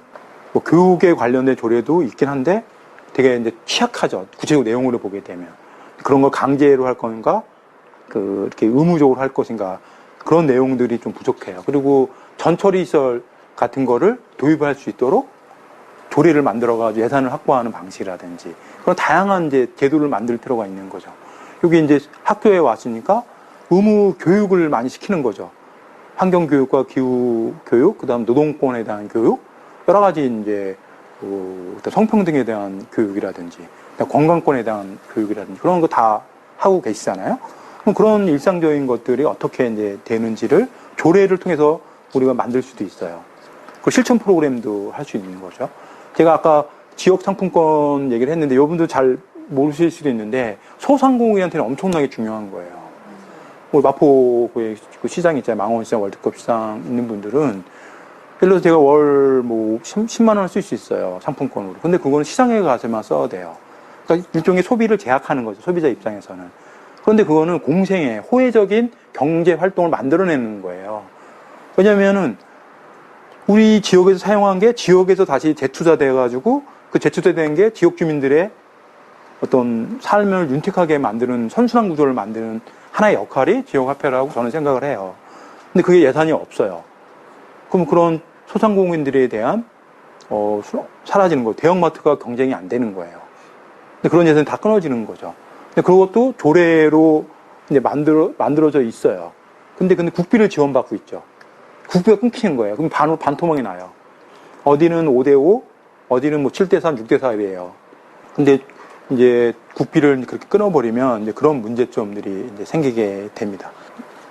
Speaker 6: 뭐 교육에 관련된 조례도 있긴 한데 되게 이제 취약하죠. 구체적 내용으로 보게 되면 그런 걸 강제로 할 건가, 이렇게 의무적으로 할 것인가 그런 내용들이 좀 부족해요. 그리고 전처리 시설 같은 거를 도입할 수 있도록 조례를 만들어가지고 예산을 확보하는 방식이라든지 그런 다양한 이제 제도를 만들 필요가 있는 거죠. 여기 이제 학교에 왔으니까 의무 교육을 많이 시키는 거죠. 환경교육과 기후교육, 그 다음 노동권에 대한 교육, 여러 가지 이제, 성평등에 대한 교육이라든지, 건강권에 대한 교육이라든지, 그런 거 다 하고 계시잖아요. 그럼 그런 일상적인 것들이 어떻게 이제 되는지를 조례를 통해서 우리가 만들 수도 있어요. 그 실천 프로그램도 할 수 있는 거죠. 제가 아까 지역 상품권 얘기를 했는데, 여러분도 잘 모르실 수도 있는데, 소상공인한테는 엄청나게 중요한 거예요. 우리 마포구에 그 시장 있잖아요. 망원시장, 월드컵 시장 있는 분들은 예를 들어서 제가 월 뭐 10만 원 쓸 수 있어요. 상품권으로. 근데 그거는 시장에 가서만 써야 돼요. 그러니까 일종의 소비를 제약하는 거죠. 소비자 입장에서는. 그런데 그거는 공생의 호혜적인 경제 활동을 만들어내는 거예요. 왜냐면은 우리 지역에서 사용한 게 지역에서 다시 재투자돼가지고 그 재투자된 게 지역 주민들의 어떤 삶을 윤택하게 만드는 선순환 구조를 만드는 하나의 역할이 지역화폐라고 저는 생각을 해요. 근데 그게 예산이 없어요. 그럼 그런 소상공인들에 대한, 사라지는 거예요. 대형마트가 경쟁이 안 되는 거예요. 근데 그런 예산이 다 끊어지는 거죠. 근데 그것도 조례로 이제 만들어져 있어요. 근데 국비를 지원받고 있죠. 국비가 끊기는 거예요. 그럼 반토막이 나요. 어디는 5대5, 어디는 뭐 7대3, 6대4이에요. 근데 이제 국비를 그렇게 끊어버리면 이제 그런 문제점들이 이제 생기게 됩니다.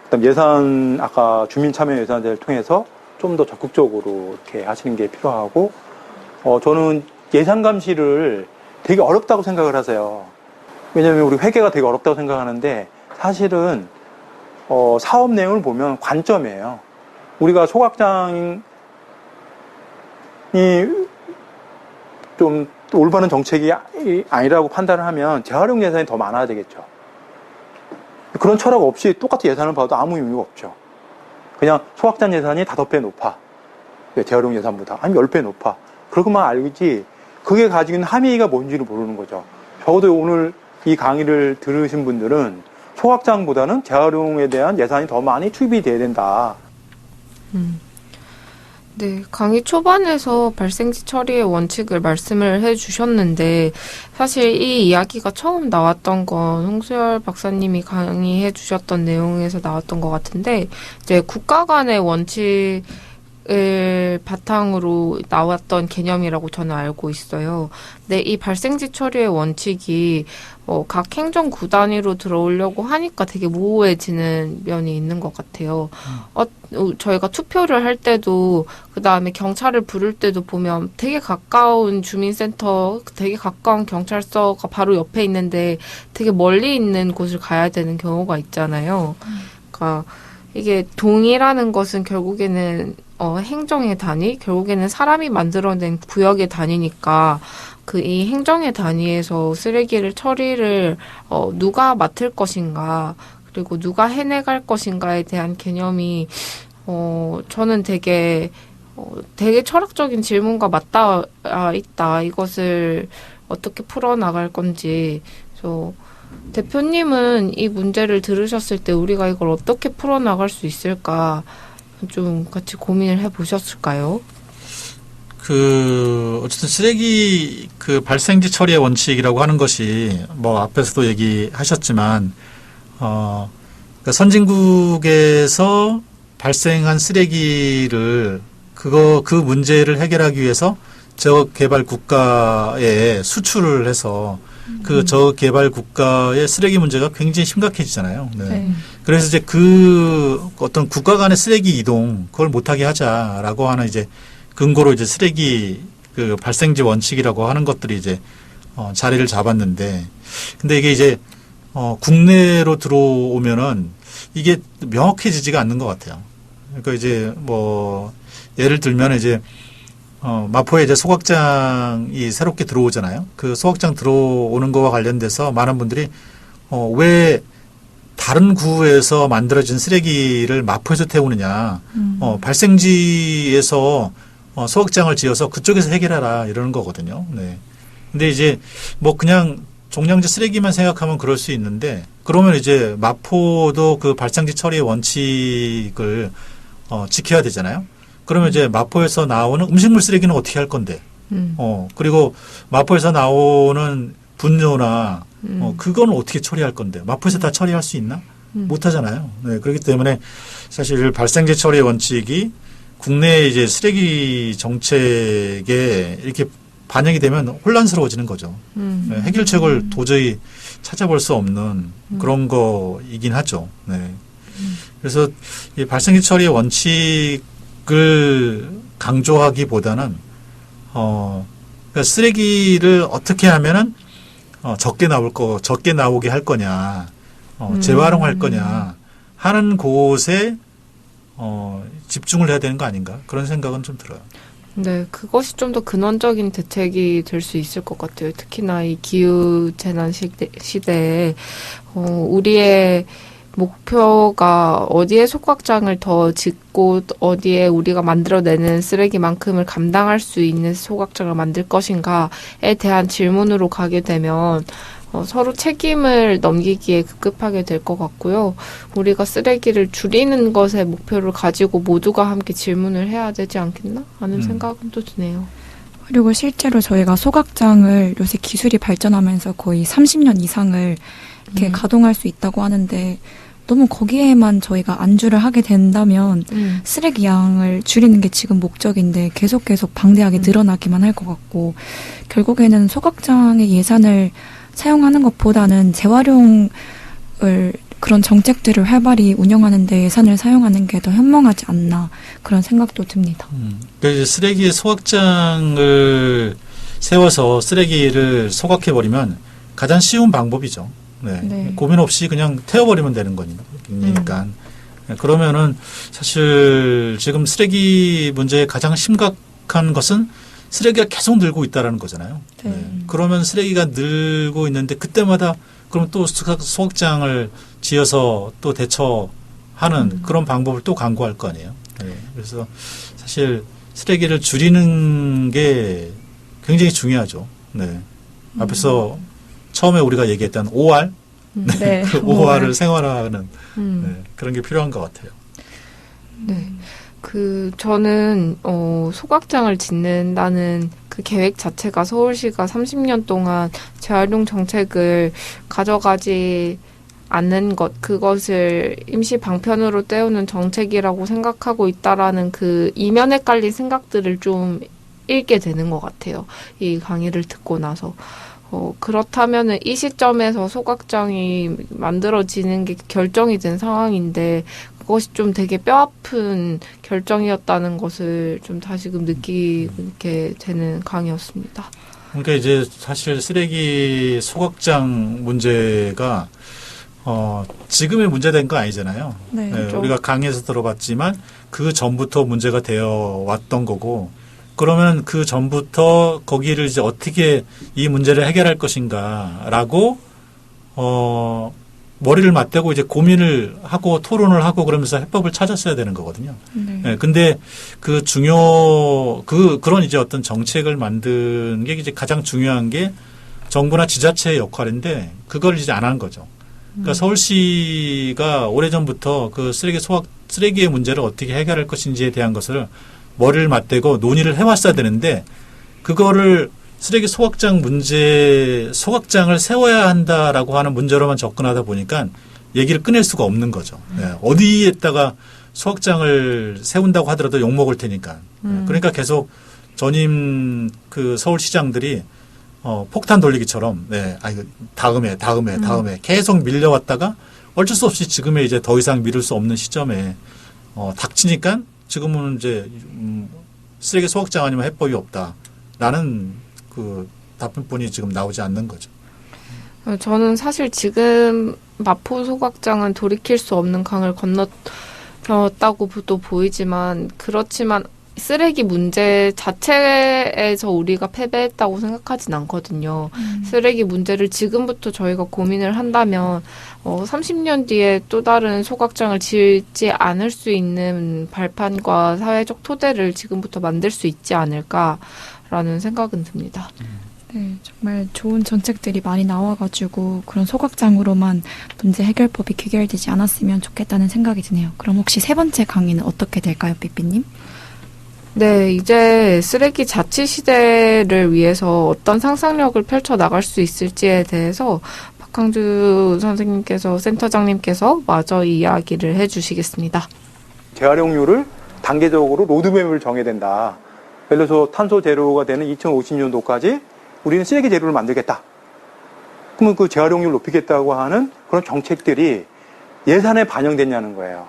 Speaker 6: 그다음 아까 주민참여예산제를 통해서 좀 더 적극적으로 이렇게 하시는 게 필요하고, 저는 예산 감시를 되게 어렵다고 생각을 하세요. 왜냐면 우리 회계가 되게 어렵다고 생각하는데, 사실은, 사업 내용을 보면 관점이에요. 우리가 소각장이 좀 올바른 정책이 아니라고 판단을 하면 재활용 예산이 더 많아야 되겠죠. 그런 철학 없이 똑같은 예산을 봐도 아무 의미가 없죠. 그냥 소각장 예산이 5배 높아. 재활용 예산보다. 아니면 10배 높아. 그러고만 알지, 그게 가지고 있는 함의가 뭔지를 모르는 거죠. 적어도 오늘 이 강의를 들으신 분들은 소각장보다는 재활용에 대한 예산이 더 많이 투입이 돼야 된다.
Speaker 2: 네, 강의 초반에서 발생지 처리의 원칙을 말씀을 해주셨는데, 사실 이 이야기가 처음 나왔던 건 홍수열 박사님이 강의해 주셨던 내용에서 나왔던 것 같은데, 이제 국가 간의 원칙을 바탕으로 나왔던 개념이라고 저는 알고 있어요. 근데 이 발생지 처리의 원칙이 각 행정구 단위로 들어오려고 하니까 되게 모호해지는 면이 있는 것 같아요. 저희가 투표를 할 때도, 그 다음에 경찰을 부를 때도 보면 되게 가까운 주민센터, 되게 가까운 경찰서가 바로 옆에 있는데 되게 멀리 있는 곳을 가야 되는 경우가 있잖아요. 그러니까 이게 동이라는 것은 결국에는 행정의 단위, 결국에는 사람이 만들어낸 구역의 단위니까 이 행정의 단위에서 쓰레기를 처리를 누가 맡을 것인가, 그리고 누가 해내갈 것인가에 대한 개념이 저는 되게 철학적인 질문과 맞닿아 있다. 이것을 어떻게 풀어나갈 건지. 그래서 대표님은 이 문제를 들으셨을 때 우리가 이걸 어떻게 풀어나갈 수 있을까 좀 같이 고민을 해보셨을까요?
Speaker 5: 어쨌든 쓰레기 발생지 처리의 원칙이라고 하는 것이 뭐 앞에서도 얘기하셨지만, 그러니까 선진국에서 발생한 쓰레기를 그 문제를 해결하기 위해서 저개발 국가에 수출을 해서 그 저개발 국가의 쓰레기 문제가 굉장히 심각해지잖아요. 네.
Speaker 1: 네.
Speaker 5: 그래서 이제 그 어떤 국가 간의 쓰레기 이동 그걸 못하게 하자라고 하는 이제 근거로 이제 쓰레기 그 발생지 원칙이라고 하는 것들이 이제 자리를 잡았는데 근데 이게 이제 국내로 들어오면은 이게 명확해지지가 않는 것 같아요. 그러니까 이제 뭐 예를 들면 이제 마포에 이제 소각장이 새롭게 들어오잖아요. 그 소각장 들어오는 거와 관련돼서 많은 분들이 왜 다른 구에서 만들어진 쓰레기를 마포에서 태우느냐. 발생지에서 소각장을 지어서 그쪽에서 해결하라 이러는 거거든요. 네. 근데 이제 뭐 그냥 종량제 쓰레기만 생각하면 그럴 수 있는데 그러면 이제 마포도 그 발생지 처리의 원칙을 지켜야 되잖아요. 그러면 이제 마포에서 나오는 음식물 쓰레기는 어떻게 할 건데? 그리고 마포에서 나오는 분뇨나 그건 어떻게 처리할 건데? 마포에서 다 처리할 수 있나? 못 하잖아요. 네, 그렇기 때문에 사실 발생지 처리의 원칙이 국내 이제 쓰레기 정책에 이렇게 반영이 되면 혼란스러워지는 거죠. 네, 해결책을 도저히 찾아볼 수 없는 그런 거이긴 하죠. 네. 그래서 이 발생지 처리의 원칙을 강조하기보다는 그러니까 쓰레기를 어떻게 하면은 적게 나오게 할 거냐, 재활용할 거냐 하는 곳에 집중을 해야 되는 거 아닌가 그런 생각은 좀 들어요.
Speaker 2: 네, 그것이 좀 더 근원적인 대책이 될 수 있을 것 같아요. 특히나 이 기후 재난 시대에 우리의 목표가 어디에 소각장을 더 짓고 어디에 우리가 만들어내는 쓰레기만큼을 감당할 수 있는 소각장을 만들 것인가에 대한 질문으로 가게 되면 서로 책임을 넘기기에 급급하게 될 것 같고요. 우리가 쓰레기를 줄이는 것에 목표를 가지고 모두가 함께 질문을 해야 되지 않겠나 하는 생각은 또 드네요.
Speaker 1: 그리고 실제로 저희가 소각장을 요새 기술이 발전하면서 거의 30년 이상을 이렇게 가동할 수 있다고 하는데 너무 거기에만 저희가 안주를 하게 된다면 쓰레기 양을 줄이는 게 지금 목적인데 계속 방대하게 늘어나기만 할 것 같고 결국에는 소각장의 예산을 사용하는 것보다는 재활용을 그런 정책들을 활발히 운영하는 데 예산을 사용하는 게 더 현명하지 않나 그런 생각도 듭니다.
Speaker 5: 그래서 쓰레기의 소각장을 세워서 쓰레기를 소각해버리면 가장 쉬운 방법이죠. 네.
Speaker 1: 네.
Speaker 5: 고민 없이 그냥 태워버리면 되는 거니까. 그러면은 사실 지금 쓰레기 문제의 가장 심각한 것은 쓰레기가 계속 늘고 있다라는 거잖아요.
Speaker 1: 네.
Speaker 5: 네. 그러면 쓰레기가 늘고 있는데 그때마다 그럼 또 소각장을 지어서 또 대처하는 그런 방법을 또 강구할 거 아니에요. 네. 그래서 사실 쓰레기를 줄이는 게 굉장히 중요하죠. 네. 앞에서 처음에 우리가 얘기했던 5R,
Speaker 1: 네.
Speaker 5: 그 5R을 생활화하는 네, 그런 게 필요한 것 같아요.
Speaker 2: 네. 저는, 소각장을 짓는다는 그 계획 자체가 서울시가 30년 동안 재활용 정책을 가져가지 않는 그것을 임시 방편으로 때우는 정책이라고 생각하고 있다라는 그 이면에 깔린 생각들을 좀 읽게 되는 것 같아요. 이 강의를 듣고 나서. 그렇다면은 이 시점에서 소각장이 만들어지는 게 결정이 된 상황인데 그것이 좀 되게 뼈아픈 결정이었다는 것을 좀 다시금 느끼게 되는 강의였습니다.
Speaker 5: 그러니까 이제 사실 쓰레기 소각장 문제가 지금의 문제된 거 아니잖아요.
Speaker 1: 네,
Speaker 2: 그렇죠.
Speaker 5: 우리가 강의에서 들어봤지만 그 전부터 문제가 되어 왔던 거고 그러면 그 전부터 거기를 이제 어떻게 이 문제를 해결할 것인가라고 머리를 맞대고 이제 고민을 하고 토론을 하고 그러면서 해법을 찾았어야 되는 거거든요.
Speaker 1: 네.
Speaker 5: 네, 근데 그런 이제 어떤 정책을 만드는 게 이제 가장 중요한 게 정부나 지자체의 역할인데 그걸 이제 안 한 거죠. 그러니까 서울시가 오래전부터 그 쓰레기의 문제를 어떻게 해결할 것인지에 대한 것을 머리를 맞대고 논의를 해왔어야 되는데 그거를 쓰레기 소각장을 세워야 한다라고 하는 문제로만 접근하다 보니까 얘기를 꺼낼 수가 없는 거죠. 예, 어디에다가 소각장을 세운다고 하더라도 욕먹을 테니까. 예, 그러니까 계속 전임 그 서울시장들이 폭탄 돌리기처럼 네, 이거 다음에 계속 밀려왔다가 어쩔 수 없이 지금에 이제 더 이상 미룰 수 없는 시점에 닥치니까 지금은 이제 쓰레기 소각장 아니면 해법이 없다라는 그 답변뿐이 지금 나오지 않는 거죠.
Speaker 2: 저는 사실 지금 마포 소각장은 돌이킬 수 없는 강을 건넜다고도 보이지만 그렇지만 쓰레기 문제 자체에서 우리가 패배했다고 생각하진 않거든요. 쓰레기 문제를 지금부터 저희가 고민을 한다면 30년 뒤에 또 다른 소각장을 짓지 않을 수 있는 발판과 사회적 토대를 지금부터 만들 수 있지 않을까라는 생각은 듭니다.
Speaker 1: 네, 정말 좋은 정책들이 많이 나와가지고 그런 소각장으로만 문제 해결법이 귀결되지 않았으면 좋겠다는 생각이 드네요. 그럼 혹시 세 번째 강의는 어떻게 될까요, 삐삐님?
Speaker 2: 네, 이제 쓰레기 자치 시대를 위해서 어떤 상상력을 펼쳐 나갈 수 있을지에 대해서 박항주 선생님께서 센터장님께서 마저 이야기를 해주시겠습니다.
Speaker 6: 재활용률을 단계적으로 로드맵을 정해야 된다. 예를 들어서 탄소 제로가 되는 2050년도까지 우리는 쓰레기 제로를 만들겠다. 그러면 그 재활용률을 높이겠다고 하는 그런 정책들이 예산에 반영됐냐는 거예요.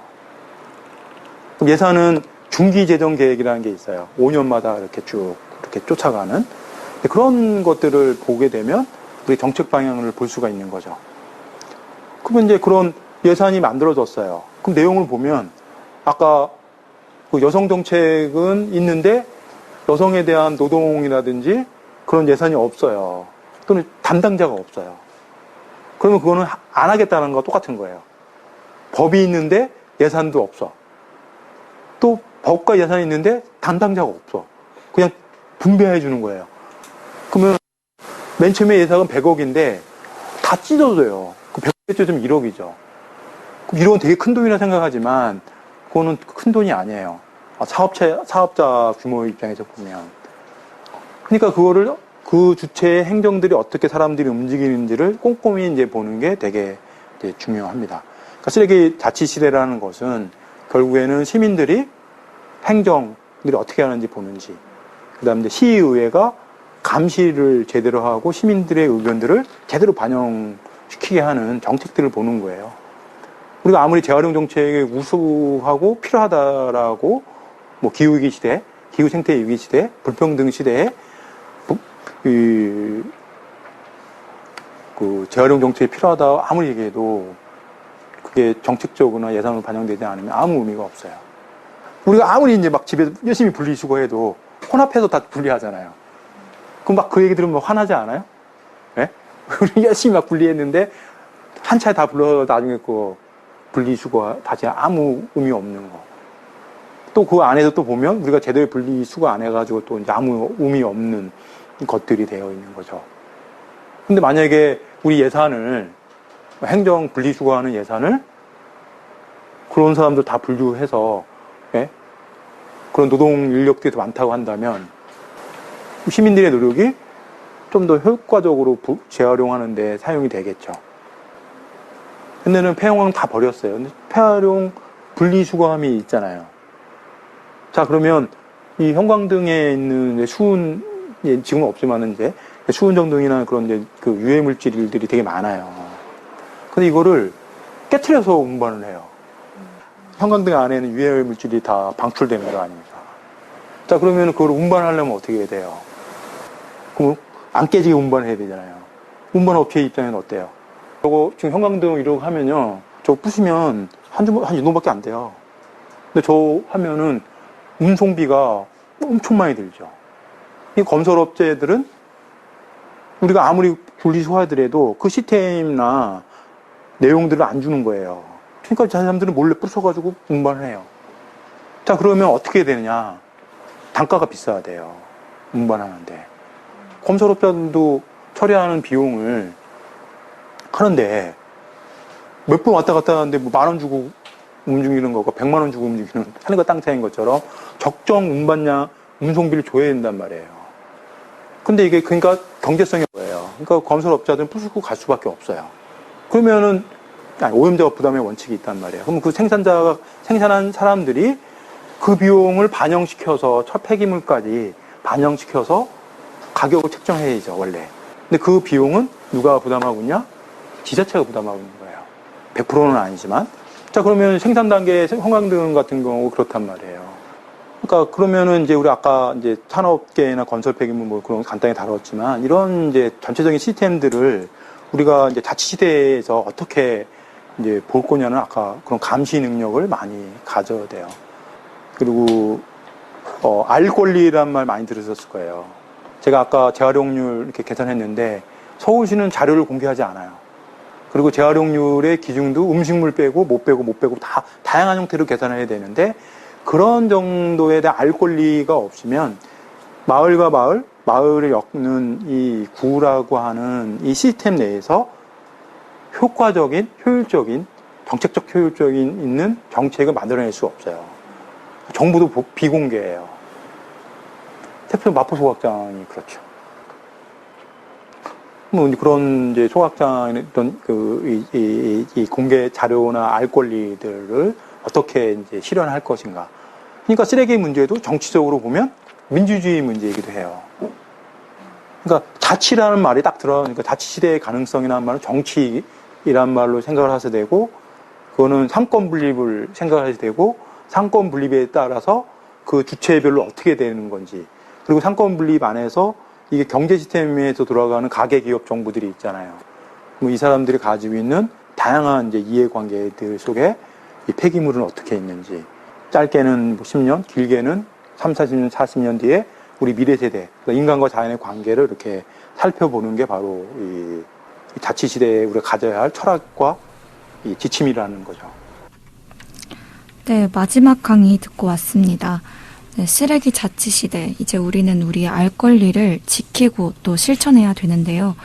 Speaker 6: 그럼 예산은 중기 재정 계획이라는 게 있어요. 5년마다 이렇게 쭉 이렇게 쫓아가는 그런 것들을 보게 되면 우리 정책 방향을 볼 수가 있는 거죠. 그러면 이제 그런 예산이 만들어졌어요. 그럼 내용을 보면 아까 그 여성 정책은 있는데 여성에 대한 노동이라든지 그런 예산이 없어요. 또는 담당자가 없어요. 그러면 그거는 안 하겠다는 거와 똑같은 거예요. 법이 있는데 예산도 없어. 또 법과 예산이 있는데 담당자가 없어. 그냥 분배해 주는 거예요. 그러면 맨 처음에 예산은 100억인데 다 찢어져요. 그 100억 찢어지면 1억이죠. 1억은 되게 큰 돈이라 생각하지만 그거는 큰 돈이 아니에요. 사업자 규모 입장에서 보면. 그러니까 그거를 그 주체의 행정들이 어떻게 사람들이 움직이는지를 꼼꼼히 이제 보는 게 되게 이제 중요합니다. 그러니까 쓰레기 자치 시대라는 것은 결국에는 시민들이 행정들이 어떻게 하는지 보는지, 그 다음에 이제 시의회가 감시를 제대로 하고 시민들의 의견들을 제대로 반영시키게 하는 정책들을 보는 거예요. 우리가 아무리 재활용 정책이 우수하고 필요하다라고 뭐 기후위기 시대, 기후생태 위기 시대, 불평등 시대에 그 재활용 정책이 필요하다 아무리 얘기해도 그게 정책적으로나 예산으로 반영되지 않으면 아무 의미가 없어요. 우리가 아무리 이제 막 집에서 열심히 분리수거해도 혼합해서 다 분리하잖아요. 그럼 막 그 얘기 들으면 화나지 않아요? 예? 우리 열심히 막 분리했는데 한 차에 다 불러서 나중에 그 분리수거 다시 아무 의미 없는 거. 또 그 안에서 또 보면 우리가 제대로 분리수거 안 해가지고 또 이제 아무 의미 없는 것들이 되어 있는 거죠. 근데 만약에 우리 예산을 행정 분리수거하는 예산을 그런 사람들 다 분류해서 예? 그런 노동 인력들이 더 많다고 한다면 시민들의 노력이 좀 더 효과적으로 재활용하는 데 사용이 되겠죠. 근데는 폐활용 다 버렸어요. 근데 폐활용 분리수거함이 있잖아요. 자, 그러면 이 형광등에 있는 수은, 지금은 없지만은 이제 수은정 등이나 그런 이제 그 유해 물질들이 되게 많아요. 근데 이거를 깨트려서 운반을 해요. 형광등 안에는 유해 물질이 다 방출되는 거 아닙니까? 자, 그러면 그걸 운반하려면 어떻게 해야 돼요? 그럼 안 깨지게 운반해야 되잖아요. 운반 업체 입장에는 어때요? 저거 지금 형광등 이러고 하면요, 저거 부수면 한 정도밖에 안 돼요. 근데 저 하면은 운송비가 엄청 많이 들죠. 이 건설업체들은 우리가 아무리 분리수거하더라도 그 시스템이나 내용들을 안 주는 거예요. 그러니까 저 사람들은 몰래 부숴가지고 운반을 해요. 자, 그러면 어떻게 되느냐? 단가가 비싸야 돼요. 운반하는데. 건설업자들도 처리하는 비용을 하는데 몇 번 왔다 갔다 하는데 뭐 10,000원 주고 움직이는 거고 100만 원 주고 움직이는 하늘과 땅 차이인 것처럼 적정 운반량 운송비를 줘야 된단 말이에요. 근데 이게 그러니까 경제성이 뭐예요? 그러니까 건설업자들은 부수고 갈 수밖에 없어요. 그러면은 오염자 부담의 원칙이 있단 말이에요. 그럼 그 생산자가 생산한 사람들이 그 비용을 반영시켜서 첫 폐기물까지 반영시켜서 가격을 책정해야죠, 원래. 근데 그 비용은 누가 부담하고 있냐? 지자체가 부담하고 있는 거예요. 100%는 아니지만. 자, 그러면 생산 단계 형광등 같은 경우 그렇단 말이에요. 그러니까 그러면은 이제 우리 아까 이제 산업계나 건설 폐기물 뭐 그런 거 간단히 다뤘지만 이런 이제 전체적인 시스템들을 우리가 이제 자치시대에서 어떻게 이제 볼 거냐는 아까 그런 감시 능력을 많이 가져야 돼요. 그리고 알 권리란 말 많이 들으셨을 거예요. 제가 아까 재활용률 이렇게 계산했는데 서울시는 자료를 공개하지 않아요. 그리고 재활용률의 기준도 음식물 빼고 못 빼고 다 다양한 형태로 계산해야 되는데 그런 정도에 대한 알 권리가 없으면 마을과 마을을 엮는 이 구라고 하는 이 시스템 내에서 효과적인, 효율적인, 정책적 효율적인 있는 정책을 만들어낼 수 없어요. 정부도 비공개예요. 대표 마포 소각장이 그렇죠. 뭐 그런 이제 소각장의 어떤 이 공개 자료나 알 권리들을 어떻게 이제 실현할 것인가. 그러니까 쓰레기 문제도 정치적으로 보면 민주주의 문제이기도 해요. 그러니까 자치라는 말이 딱 들어가니까 자치시대의 가능성이라는 말은 정치이란 말로 생각을 하셔야 되고, 그거는 상권 분립을 생각하셔야 되고, 상권 분립에 따라서 그 주체별로 어떻게 되는 건지, 그리고 상권 분립 안에서 이게 경제 시스템에서 돌아가는 가계 기업 정부들이 있잖아요. 뭐 이 사람들이 가지고 있는 다양한 이제 이해관계들 속에 이 폐기물은 어떻게 있는지, 짧게는 뭐 10년, 길게는 3, 40년, 40년 뒤에 우리 미래 세대, 그러니까 인간과 자연의 관계를 이렇게 살펴보는 게 바로 이 자치시대에 우리가 가져야 할 철학과 이 지침이라는 거죠.
Speaker 1: 네, 마지막 강의 듣고 왔습니다. 네, 쓰레기 자치시대. 이제 우리는 우리의 알 권리를 지키고 또 실천해야 되는데요.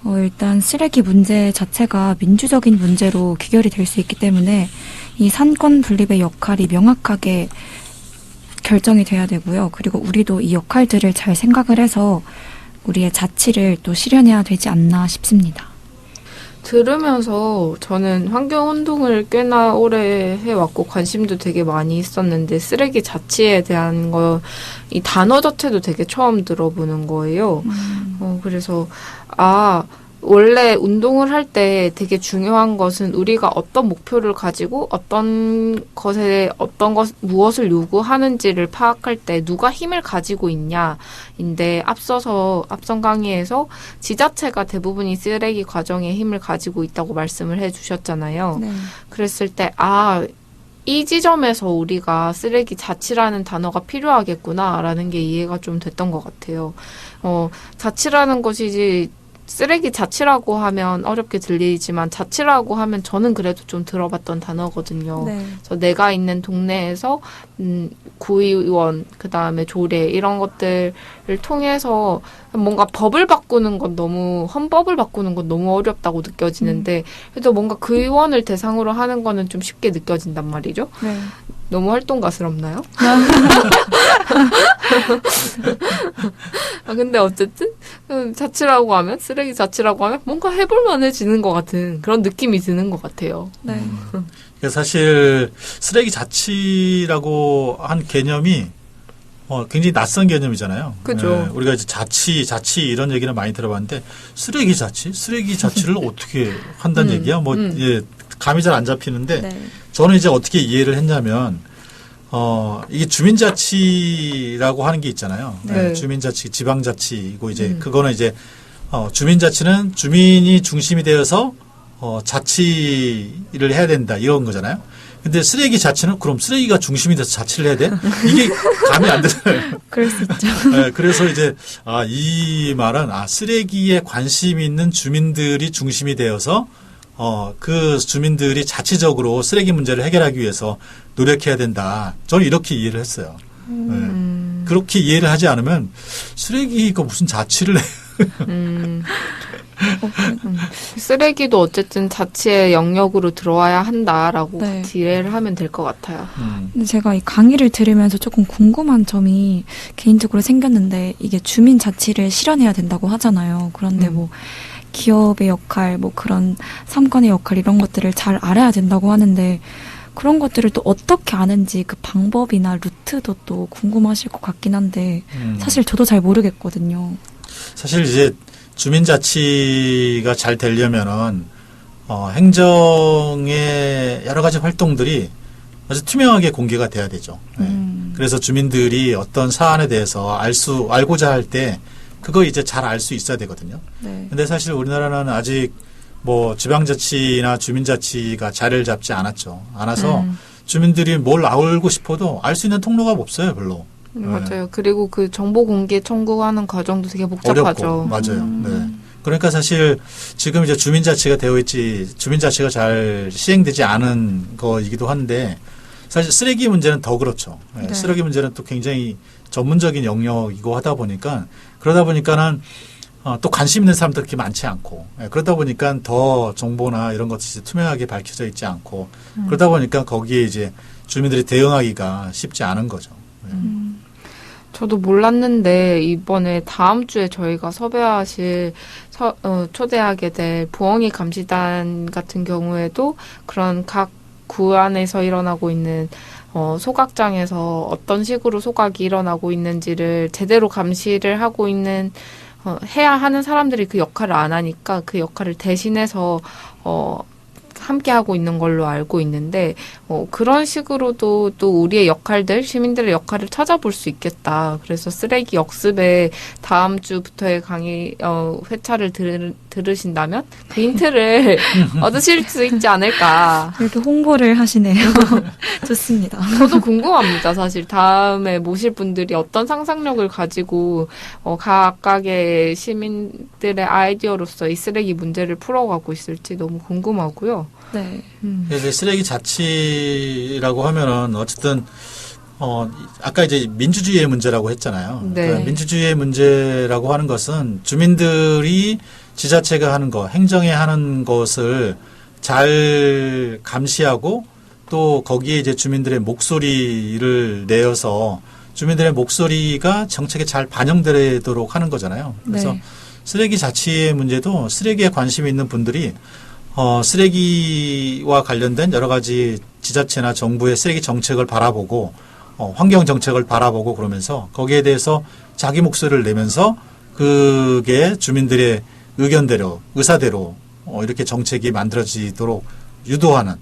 Speaker 1: 일단 쓰레기 문제 자체가 민주적인 문제로 귀결이 될 수 있기 때문에 이 상권 분립의 역할이 명확하게 결정이 돼야 되고요. 그리고 우리도 이 역할들을 잘 생각을 해서 우리의 자치를 또 실현해야 되지 않나 싶습니다.
Speaker 2: 들으면서 저는 환경운동을 꽤나 오래 해왔고 관심도 되게 많이 있었는데 쓰레기 자치에 대한 이 단어 자체도 되게 처음 들어보는 거예요. 그래서 원래 운동을 할 때 되게 중요한 것은 우리가 어떤 목표를 가지고 무엇을 요구하는지를 파악할 때 누가 힘을 가지고 있냐인데 앞선 강의에서 지자체가 대부분이 쓰레기 과정에 힘을 가지고 있다고 말씀을 해주셨잖아요.
Speaker 1: 네.
Speaker 2: 그랬을 때 이 지점에서 우리가 쓰레기 자치라는 단어가 필요하겠구나라는 게 이해가 좀 됐던 것 같아요. 자치라는 것이지 쓰레기 자치라고 하면 어렵게 들리지만 자치라고 하면 저는 그래도 좀 들어봤던 단어거든요.
Speaker 1: 네.
Speaker 2: 그래서 내가 있는 동네에서 구의원, 그다음에 조례 이런 것들을 통해서 뭔가 법을 바꾸는 건 헌법을 바꾸는 건 너무 어렵다고 느껴지는데 그래도 뭔가 구의원을 대상으로 하는 거는 좀 쉽게 느껴진단 말이죠.
Speaker 1: 네.
Speaker 2: 너무 활동가스럽나요? 근데 어쨌든 자치라고 하면 쓰레기 자치라고 하면 뭔가 해볼만해지는 것 같은 그런 느낌이 드는 것 같아요.
Speaker 1: 네.
Speaker 5: 사실 쓰레기 자치라고 한 개념이 굉장히 낯선 개념이잖아요.
Speaker 2: 그죠.
Speaker 5: 우리가 이제 자치 이런 얘기는 많이 들어봤는데 쓰레기 자치를 어떻게 한다는 얘기야? 감이 잘 안 잡히는데
Speaker 1: 네.
Speaker 5: 저는 이제 어떻게 이해를 했냐면 이게 주민자치라고 하는 게 있잖아요.
Speaker 2: 네.
Speaker 5: 주민자치, 지방자치고 이제 그거는 이제 주민자치는 주민이 중심이 되어서 자치를 해야 된다 이런 거잖아요. 근데 쓰레기 자치는 그럼 쓰레기가 중심이 돼서 자치를 해야 돼? 이게 감이 안 되잖아요.
Speaker 1: 그럴 수 있죠.
Speaker 5: 네, 그래서 이제 이 말은 쓰레기에 관심 있는 주민들이 중심이 되어서 그 주민들이 자치적으로 쓰레기 문제를 해결하기 위해서 노력해야 된다. 저는 이렇게 이해를 했어요. 네. 그렇게 이해를 하지 않으면 쓰레기가 무슨 자치를 해.
Speaker 2: 쓰레기도 어쨌든 자치의 영역으로 들어와야 한다라고
Speaker 1: 네.
Speaker 2: 이해를 하면 될 것 같아요.
Speaker 1: 근데 제가 이 강의를 들으면서 조금 궁금한 점이 개인적으로 생겼는데 이게 주민 자치를 실현해야 된다고 하잖아요. 그런데 기업의 역할, 뭐 그런 삼권의 역할 이런 것들을 잘 알아야 된다고 하는데 그런 것들을 또 어떻게 아는지 그 방법이나 루트도 또 궁금하실 것 같긴 한데 사실 저도 잘 모르겠거든요.
Speaker 5: 사실 이제 주민자치가 잘 되려면은 행정의 여러 가지 활동들이 아주 투명하게 공개가 돼야 되죠. 네. 그래서 주민들이 어떤 사안에 대해서 알고자 할 때 그거 이제 잘 알 수 있어야 되거든요.
Speaker 1: 네.
Speaker 5: 근데 사실 우리나라는 아직 뭐 지방자치나 주민자치가 자리를 잡지 않아서 주민들이 뭘 알고 싶어도 알 수 있는 통로가 없어요, 별로.
Speaker 2: 맞아요. 그리고 그 정보 공개 청구하는 과정도 되게 복잡하죠.
Speaker 5: 어렵고, 맞아요. 네. 그러니까 사실 지금 이제 주민자치가 되어 있지, 주민자치가 잘 시행되지 않은 거이기도 한데, 사실 쓰레기 문제는 더 그렇죠. 네.
Speaker 1: 네.
Speaker 5: 쓰레기 문제는 또 굉장히 전문적인 영역이고 하다 보니까, 그러다 보니까는 또 관심 있는 사람들 그렇게 많지 않고, 그러다 보니까 더 정보나 이런 것들이 투명하게 밝혀져 있지 않고, 그러다 보니까 거기에 이제 주민들이 대응하기가 쉽지 않은 거죠.
Speaker 2: 저도 몰랐는데 이번에 다음 주에 저희가 초대하게 될 부엉이 감시단 같은 경우에도 그런 각 구안에서 일어나고 있는 소각장에서 어떤 식으로 소각이 일어나고 있는지를 제대로 감시를 하고 있는 해야 하는 사람들이 그 역할을 안 하니까 그 역할을 대신해서 함께 하고 있는 걸로 알고 있는데 그런 식으로도 또 우리의 역할들, 시민들의 역할을 찾아볼 수 있겠다. 그래서 쓰레기 역습에 다음 주부터의 강의 회차를 들으신다면 그 힌트를 얻으실 수 있지 않을까.
Speaker 1: 이렇게 홍보를 하시네요. 좋습니다.
Speaker 2: 저도 궁금합니다. 사실 다음에 모실 분들이 어떤 상상력을 가지고 각각의 시민들의 아이디어로서 이 쓰레기 문제를 풀어가고 있을지 너무 궁금하고요.
Speaker 1: 네.
Speaker 5: 그래서 쓰레기 자치라고 하면은 어쨌든 아까 이제 민주주의의 문제라고 했잖아요.
Speaker 2: 네.
Speaker 5: 그러니까 민주주의의 문제라고 하는 것은 주민들이 지자체가 하는 거, 행정에 하는 것을 잘 감시하고 또 거기에 이제 주민들의 목소리를 내어서 주민들의 목소리가 정책에 잘 반영되도록 하는 거잖아요. 그래서
Speaker 1: 네.
Speaker 5: 쓰레기 자치의 문제도 쓰레기에 관심이 있는 분들이 쓰레기와 관련된 여러 가지 지자체나 정부의 쓰레기 정책을 바라보고 환경 정책을 바라보고 그러면서 거기에 대해서 자기 목소리를 내면서 그게 주민들의 의견대로 의사대로 이렇게 정책이 만들어지도록 유도하는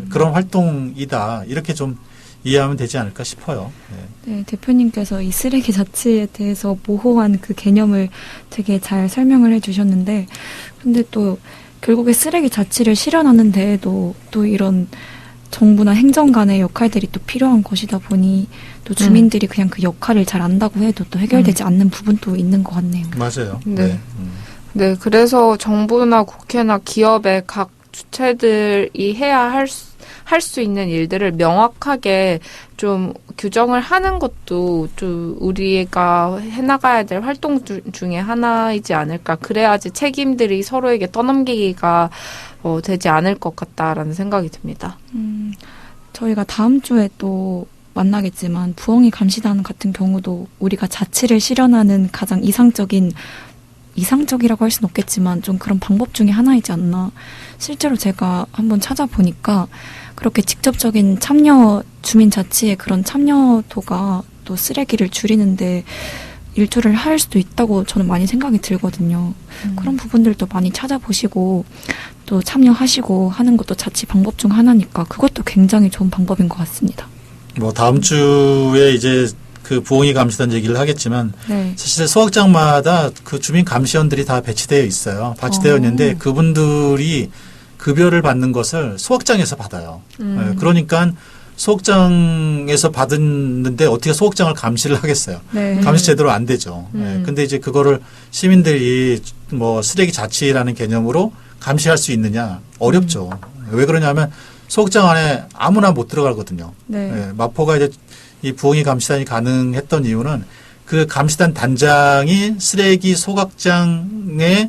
Speaker 5: 그런 활동이다. 이렇게 좀 이해하면 되지 않을까 싶어요. 네.
Speaker 1: 네, 대표님께서 이 쓰레기 자체에 대해서 모호한 그 개념을 되게 잘 설명을 해주셨는데, 근데 또 결국에 쓰레기 자체를 실현하는 데에도 또 이런 정부나 행정 간의 역할들이 또 필요한 것이다 보니 또 주민들이 그냥 그 역할을 잘 안다고 해도 또 해결되지 않는 부분도 있는 것 같네요.
Speaker 5: 맞아요.
Speaker 2: 네. 네, 그래서 정부나 국회나 기업의 각 주체들이 해야 할 수 있는 일들을 명확하게 좀 규정을 하는 것도 좀 우리가 해나가야 될 활동 중에 하나이지 않을까. 그래야지 책임들이 서로에게 떠넘기기가 되지 않을 것 같다라는 생각이 듭니다.
Speaker 1: 저희가 다음 주에 또 만나겠지만 부엉이 감시단 같은 경우도 우리가 자치를 실현하는 가장 이상적이라고 할 수는 없겠지만 좀 그런 방법 중에 하나이지 않나. 실제로 제가 한번 찾아보니까 그렇게 직접적인 주민 자치의 그런 참여도가 또 쓰레기를 줄이는데 일조를 할 수도 있다고 저는 많이 생각이 들거든요. 그런 부분들도 많이 찾아보시고 또 참여하시고 하는 것도 자치 방법 중 하나니까 그것도 굉장히 좋은 방법인 것 같습니다.
Speaker 5: 뭐 다음 주에 이제 그 부엉이 감시단 얘기를 하겠지만
Speaker 1: 네.
Speaker 5: 사실 소각장마다 그 주민 감시원들이 다 배치되어 있어요. 배치되어 있는데 그분들이 급여를 받는 것을 소각장에서 받아요. 네, 그러니까 소각장에서 받았는데 어떻게 소각장을 감시를 하겠어요.
Speaker 1: 네.
Speaker 5: 감시 제대로 안 되죠. 네, 근데 이제 그거를 시민들이 뭐 쓰레기 자치라는 개념으로 감시할 수 있느냐 어렵죠. 왜 그러냐면 소각장 안에 아무나 못 들어가거든요.
Speaker 1: 네.
Speaker 5: 네, 마포가 이제 이 부엉이 감시단이 가능했던 이유는 그 감시단 단장이 쓰레기 소각장의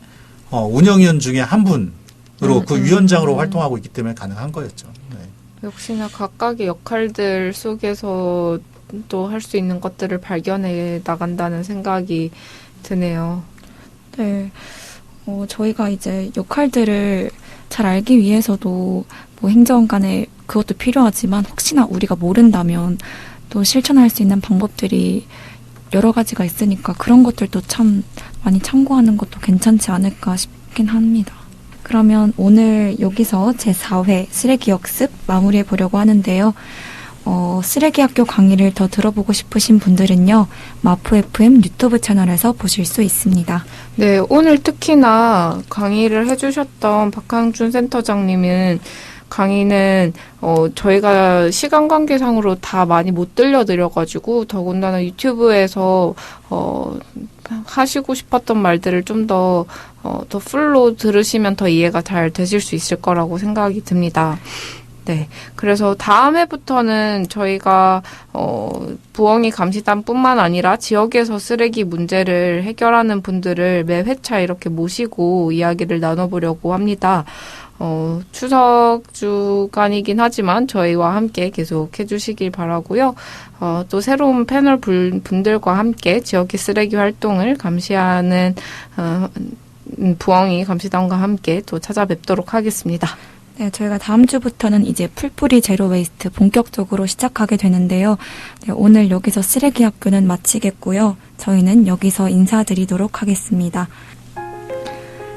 Speaker 5: 운영위원 중에 한 분으로 그 위원장으로 활동하고 있기 때문에 가능한 거였죠. 네.
Speaker 2: 역시나 각각의 역할들 속에서 또 할 수 있는 것들을 발견해 나간다는 생각이 드네요.
Speaker 1: 네. 저희가 이제 역할들을 잘 알기 위해서도 뭐 행정 간에 그것도 필요하지만 혹시나 우리가 모른다면 또 실천할 수 있는 방법들이 여러 가지가 있으니까 그런 것들도 참 많이 참고하는 것도 괜찮지 않을까 싶긴 합니다. 그러면 오늘 여기서 제4회 쓰레기 역습 마무리해 보려고 하는데요. 쓰레기 학교 강의를 더 들어보고 싶으신 분들은요, 마프 FM 유튜브 채널에서 보실 수 있습니다.
Speaker 2: 네, 오늘 특히나 강의를 해주셨던 박항준 센터장님은 강의는 저희가 시간 관계상으로 다 많이 못 들려드려가지고 더군다나 유튜브에서 하시고 싶었던 말들을 좀 더 풀로 들으시면 더 이해가 잘 되실 수 있을 거라고 생각이 듭니다. 네. 그래서 다음 해부터는 저희가, 부엉이 감시단뿐만 아니라 지역에서 쓰레기 문제를 해결하는 분들을 매 회차 이렇게 모시고 이야기를 나눠보려고 합니다. 추석 주간이긴 하지만 저희와 함께 계속 해주시길 바라고요. 또 새로운 패널 분들과 함께 지역의 쓰레기 활동을 감시하는, 부엉이 감시단과 함께 또 찾아뵙도록 하겠습니다.
Speaker 1: 네, 저희가 다음 주부터는 이제 풀뿌리 제로 웨이스트 본격적으로 시작하게 되는데요. 네, 오늘 여기서 쓰레기 학교는 마치겠고요. 저희는 여기서 인사드리도록 하겠습니다.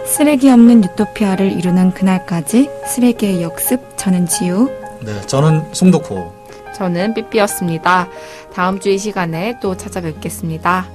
Speaker 1: 쓰레기 없는 유토피아를 이루는 그날까지 쓰레기의 역습, 저는 지우.
Speaker 5: 네, 저는 송덕호.
Speaker 2: 저는 삐삐였습니다. 다음 주 이 시간에 또 찾아뵙겠습니다.